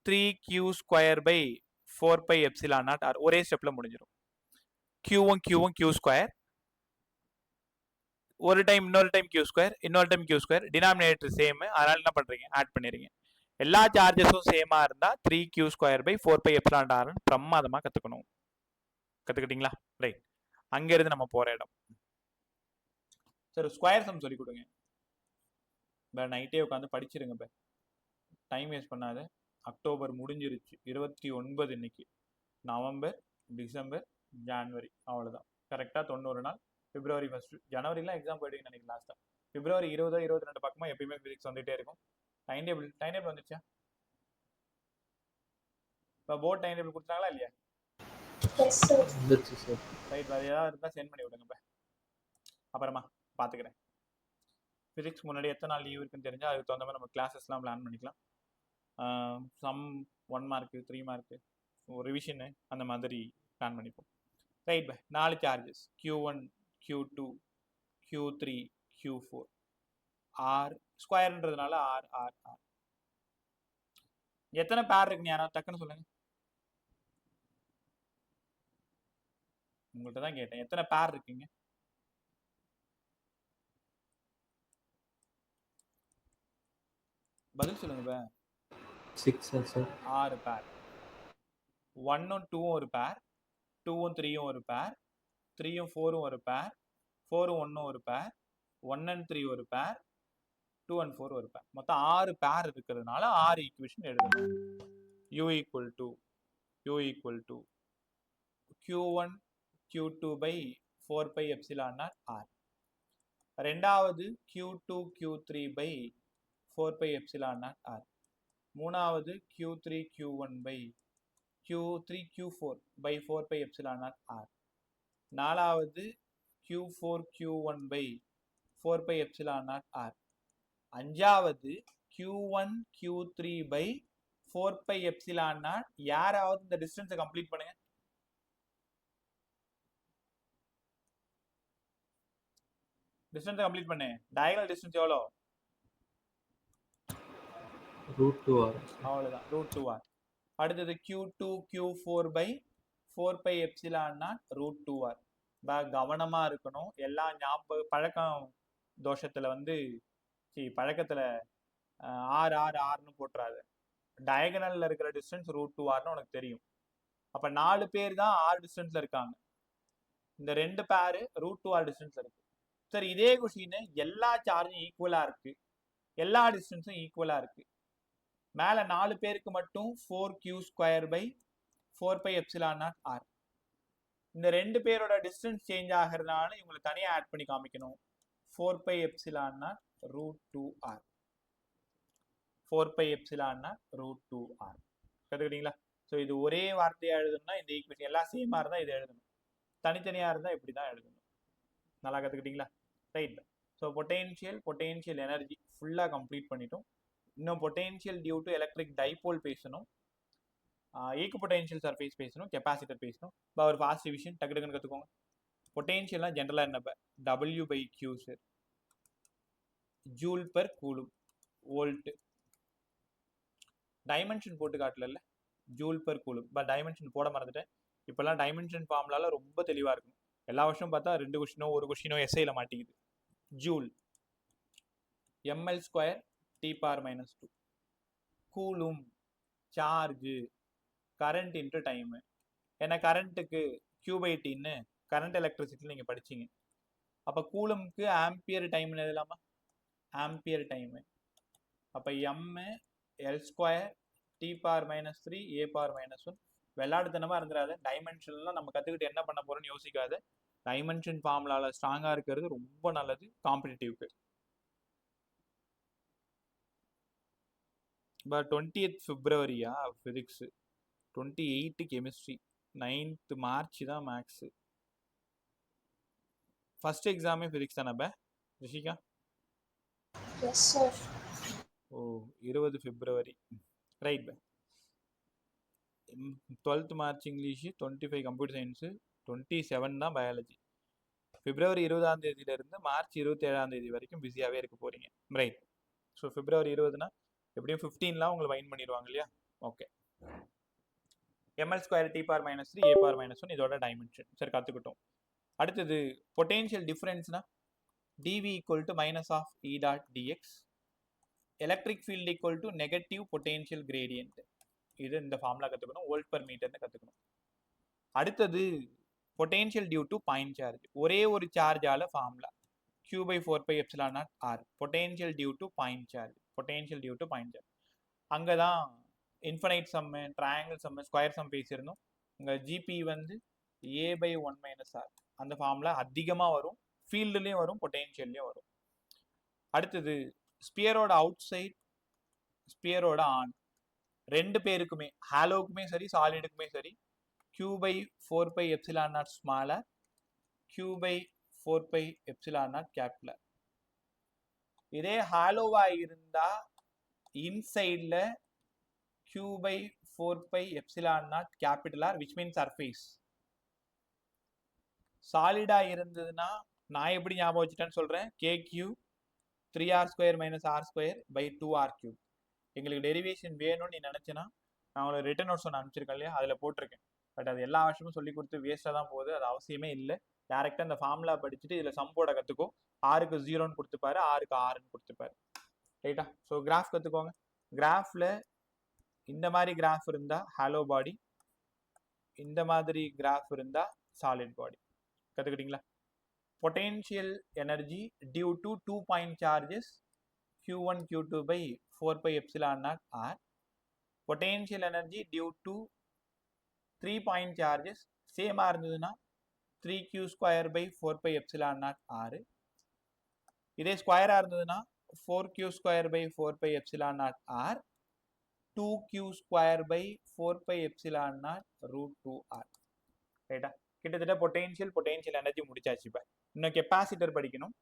S1: 3Q² by 4 epsilon not R. ஒரே ஸ்டெப்ல முடிஞ்சிடும். Q1 Q1 Q², ஒரு டைம் இன்னொரு டைம் Q², இன்னொரு டைம் Q². டினாமினேட்டர் சேம், அதனால என்ன பண்றீங்க, ஆட் பண்ணிடுறீங்க. எல்லா சார்ஜஸும் சேமா இருந்தா 3Q² by 4 எப்சிலான் ஆர் பிரமாதமா கத்துக்கணும். கத்துக்கிட்டீங்களா? ரைட். அங்க இருந்து நம்ம போற இடம். சார் ஸ்கொயர் சம் சொல்லி கொடுங்க. நைட்டே உட்காந்து படிச்சிருங்க. டைம் வேஸ்ட் பண்ணாத. அக்டோபர் முடிஞ்சிருச்சு, 29 இன்னைக்கு. நவம்பர், டிசம்பர், ஜான்வரி, அவ்வளோதான். கரெக்டாக 90 நாள். பிப்ரவரி 1, ஜனவரிலாம் எக்ஸாம் போயிடுங்க நினைக்கிறேன் லாஸ்ட்டாக. பிப்ரவரி 20, 22 பக்கமாக எப்பயுமே ஃபிசிக்ஸ் வந்துகிட்டே இருக்கும். டைம் டேபிள் வந்துச்சா? இப்போ போர்ட் டைம் டேபிள் கொடுத்தாங்களா இல்லையா? ரைட், வேறு ஏதாவது இருந்தால் சென்ட் பண்ணி விடுங்க. அப்புறமா பார்த்துக்கிறேன். ஃபிசிக்ஸ் முன்னாடி எத்தனை நாள் லீவ் இருக்குன்னு தெரிஞ்சால் அதுக்கு தகுந்த மாதிரி நம்ம கிளாஸஸ்லாம் பிளான் பண்ணிக்கலாம். சம் 1 மார்க்கு, 3 மார்க்கு, ரிவிஷனு, அந்த மாதிரி பிளான் பண்ணிப்போம். Right by 4 charges Q1 Q2 Q3 Q4. R ஸ்கொயர்ன்றதுனால ஆர் ஆர் ஆர். எத்தனை பேர் இருக்குன்னு யாராவது டக்குன்னு சொல்லுங்க. உங்கள்கிட்ட தான் கேட்டேன், எத்தனை பேர் இருக்குங்க? பதில் சொல்லுங்க.
S3: 6 சார்.
S1: 6 பேர். 1ம் 2ம் ஒரு பேர், 2ம் 3ம் ஒரு பேர், 3ம் 4ம் ஒரு பேர், 4ம் 1ம் ஒரு பேர், 1 and 3 ஒரு பேர், 2 and 4 ஒரு பேர். மொத்தம் 6 பேர் இருக்கிறதுனால 6 ஈக்குவேஷன் எழுதணும். U equal to Q1 Q2 by 4 epsilon not R. ரெண்டாவது Q2 Q3 by 4 epsilon not R. மூணாவது Q3 Q1 by Q3 Q4 by 4 epsilon not R. நாலாவது Q4 Q1 by 4 epsilon not R. அஞ்சாவது Q1 Q3 by 4 epsilon not. யாராவது இந்த டிஸ்டன்ஸை complete பண்ணுங்க. டிஸ்டன்ஸை complete பண்ணு. Diagonal distance எவ்வளோ?
S3: √2R.
S1: அவ்வளோதான், √2R. அடுத்தது Q2 Q4 by 4 epsilon not √2R. கவனமா இருக்கணும். எல்லா பழக்கம் தோஷத்துல வந்து பழக்கத்துல ஆர் ஆர் ஆர்னு போட்டுறாது. டயகனல்ல இருக்கிற டிஸ்டன்ஸ் √2Rன்னு உனக்கு தெரியும். அப்ப 4 பேர் தான் R டிஸ்டன்ஸ்ல இருக்காங்க. இந்த 2 பேரு √2R டிஸ்டன்ஸ்ல இருக்கு. சரி, இதே கொஸ்டின் எல்லா சார்ஜும் ஈக்குவலா இருக்கு, எல்லா டிஸ்டன்ஸும் ஈக்குவலா இருக்கு. மேல 4 பேருக்கு மட்டும் 4Q² by 4 epsilon not R. இந்த ரெண்டு பேரோட டிஸ்டன்ஸ் சேஞ்ச் ஆகிறதுனால இவங்களை தனியா ஆட் பண்ணி காமிக்கணும். 4 by epsilon naught root 2r. 4 by epsilon naught root 2r. கத்துக்கிட்டீங்களா? ஸோ இது ஒரே வார்த்தையா எழுதணும்னா இந்த ஈக்குவேஷன் எல்லாம் சேமா இருந்தா இதை எழுதணும். தனித்தனியா இருந்தா இப்படி தான் எழுதணும். நல்லா கத்துக்கிட்டீங்களா? ரைட். ஸோ பொட்டென்ஷியல் எனர்ஜி ஃபுல்லா கம்ப்ளீட் பண்ணிட்டோம். இன்னும் potential due to electric dipole பேசணும், ஈக்குபொட்டென்ஷியல் சர்ஃபேஸ் பேசணும், கெப்பாசிட்டர் பேசணும். இப்போ ஒரு ஃபாஸ்ட் டிவிஷன் டக்கு டக்குன்னு கற்றுக்கோங்க. பொட்டென்ஷியல்னா ஜென்ரலாக என்ன? W by Q sir, joule per coulomb, volt. Dimension போட்டு காட்டல, joule per coulomb. But dimension போட மறந்துட்டேன். இப்போல்லாம் டைமென்ஷன் ஃபார்முலால ரொம்ப தெளிவாக இருக்கும். எல்லா வருஷமும் பார்த்தா 2 கொஸ்டினோ 1 கொஸ்டினோ எஸ்ஐல மாட்டிக்குது. Joule ml square T power -2. Coulomb charge, current into time. ஏன்னா கரண்ட்டுக்கு Q/Tன்னு கரண்ட் எலக்ட்ரிசிட்டியில் நீங்கள் படிச்சீங்க. அப்போ கூலும்க்கு ஆம்பியர் டைம்னு எழுதலாமா? Ampere time. அப்போ ml square T power -3 A power -1. விளையாடுத்தனமா இருந்துடாத. டைமென்ஷன்லாம் நம்ம கற்றுக்கிட்டு என்ன பண்ண போறோம்னு யோசிக்காத. டைமென்ஷன் ஃபார்முலால ஸ்ட்ராங்காக இருக்கிறது ரொம்ப நல்லது காம்படிட்டிவ்க்கு. இப்போ 20th பிப்ரவரியா ஃபிசிக்ஸு, 28 கெமிஸ்ட்ரி, 9th மார்ச் தான் மேக்ஸு. ஃபர்ஸ்ட் எக்ஸாமே ஃபிசிக்ஸ் தானே ரிஷிகா?
S2: Yes sir.
S1: ஓ 20 February right. 12th March English, 25 computer science, 27 தான் பயாலஜி. பிப்ரவரி 20ஆம் தேதியிலிருந்து மார்ச் 27ஆம் தேதி வரைக்கும் பிஸியாகவே இருக்க போறீங்க. ரைட். ஸோ பிப்ரவரி 20னா எப்படியும் 15லாம் உங்களை வைன் பண்ணிடுவாங்க இல்லையா? Okay. ml square T power -3 A power -1 இதோட டைமென்ஷன் சரி கற்றுக்கிட்டோம். அடுத்தது பொட்டென்ஷியல் டிஃபரன்ஸ்னா dV equal to minus of E dot dx, electric field equal to negative potential gradient. இது இந்த ஃபார்முலா கற்றுக்கணும், வோல்ட் பர் மீட்டர்னு கற்றுக்கணும். அடுத்தது potential due to point charge. ஒரே ஒரு சார்ஜால formula Q/4πε0 R. Potential due to point charge. Potential due to point charge. அங்கே தான் இன்ஃபனைட் சம்மு, ட்ரையாங்கிள் சம்மு, ஸ்கொயர் சம் பேசியிருந்தோம். உங்கள் ஜிபி வந்து A/1 - R. அந்த ஃபார்முலா அதிகமாக வரும், ஃபீல்டுலேயும் வரும், பொட்டென்ஷியல்லையும் வரும். அடுத்தது ஸ்பியரோட அவுட் சைட், ஸ்பியரோட ஆன், ரெண்டு பேருக்குமே, ஹாலோவுக்குமே சரி சாலிடுக்குமே சரி, Q/4πε0 ஸ்மாலர், Q/4πε0 கேபிட்டலர். இதே ஹாலோவா இருந்தா இன்சைட்ல Q/4πε0 கேபிட்டலர், விச் மீன் சர்ஃபேஸ். சாலிடா இருந்ததுன்னா நான் எப்படி ஞாபகம் வச்சுட்டேன்னு சொல்றேன், KQ 3r² - r²/2r³. எங்களுக்கு டெரிவேஷன் வேணும்னு நீ நினைச்சேன்னா நான் உங்களுக்கு ரிட்டன் நோட்ஸ் ஒன்று அனுப்பிச்சிருக்கேன் இல்லையா, அதில் போட்டிருக்கேன். பட் அது எல்லா வருஷமும் சொல்லி கொடுத்து வேஸ்ட்டாக தான் போகுது, அது அவசியமே இல்லை. டேரெக்டாக அந்த ஃபார்முலா படிச்சுட்டு இதில் சம் போட கற்றுக்கோ. ஆருக்கு 0ன்னு கொடுத்துப்பாரு, ஆருக்கு 6ன்னு கொடுத்துப்பாரு. ரைட்டா? ஸோ கிராஃப் கற்றுக்கோங்க. கிராஃபில் இந்த மாதிரி கிராஃப் இருந்தால் ஹாலோ பாடி, இந்த மாதிரி கிராஃப் இருந்தால் சாலிட் பாடி. கற்றுக்கிட்டீங்களா? Potential energy due to 2 point charges Q1 Q2/4πε0 R. Potential energy due to 3 point charges சேமாக இருந்ததுன்னா 3Q²/4πε0 R. இதே ஸ்கொயராக இருந்ததுன்னா 4Q²/4πε0 R, 2Q²/4πε0 root 2R. ரைட்டா? கிட்டத்தட்ட பொட்டென்ஷியல் எனர்ஜி முடிச்சாச்சு. இப்போ இன்னும் கெப்பாசிட்டர் படிக்கணும்.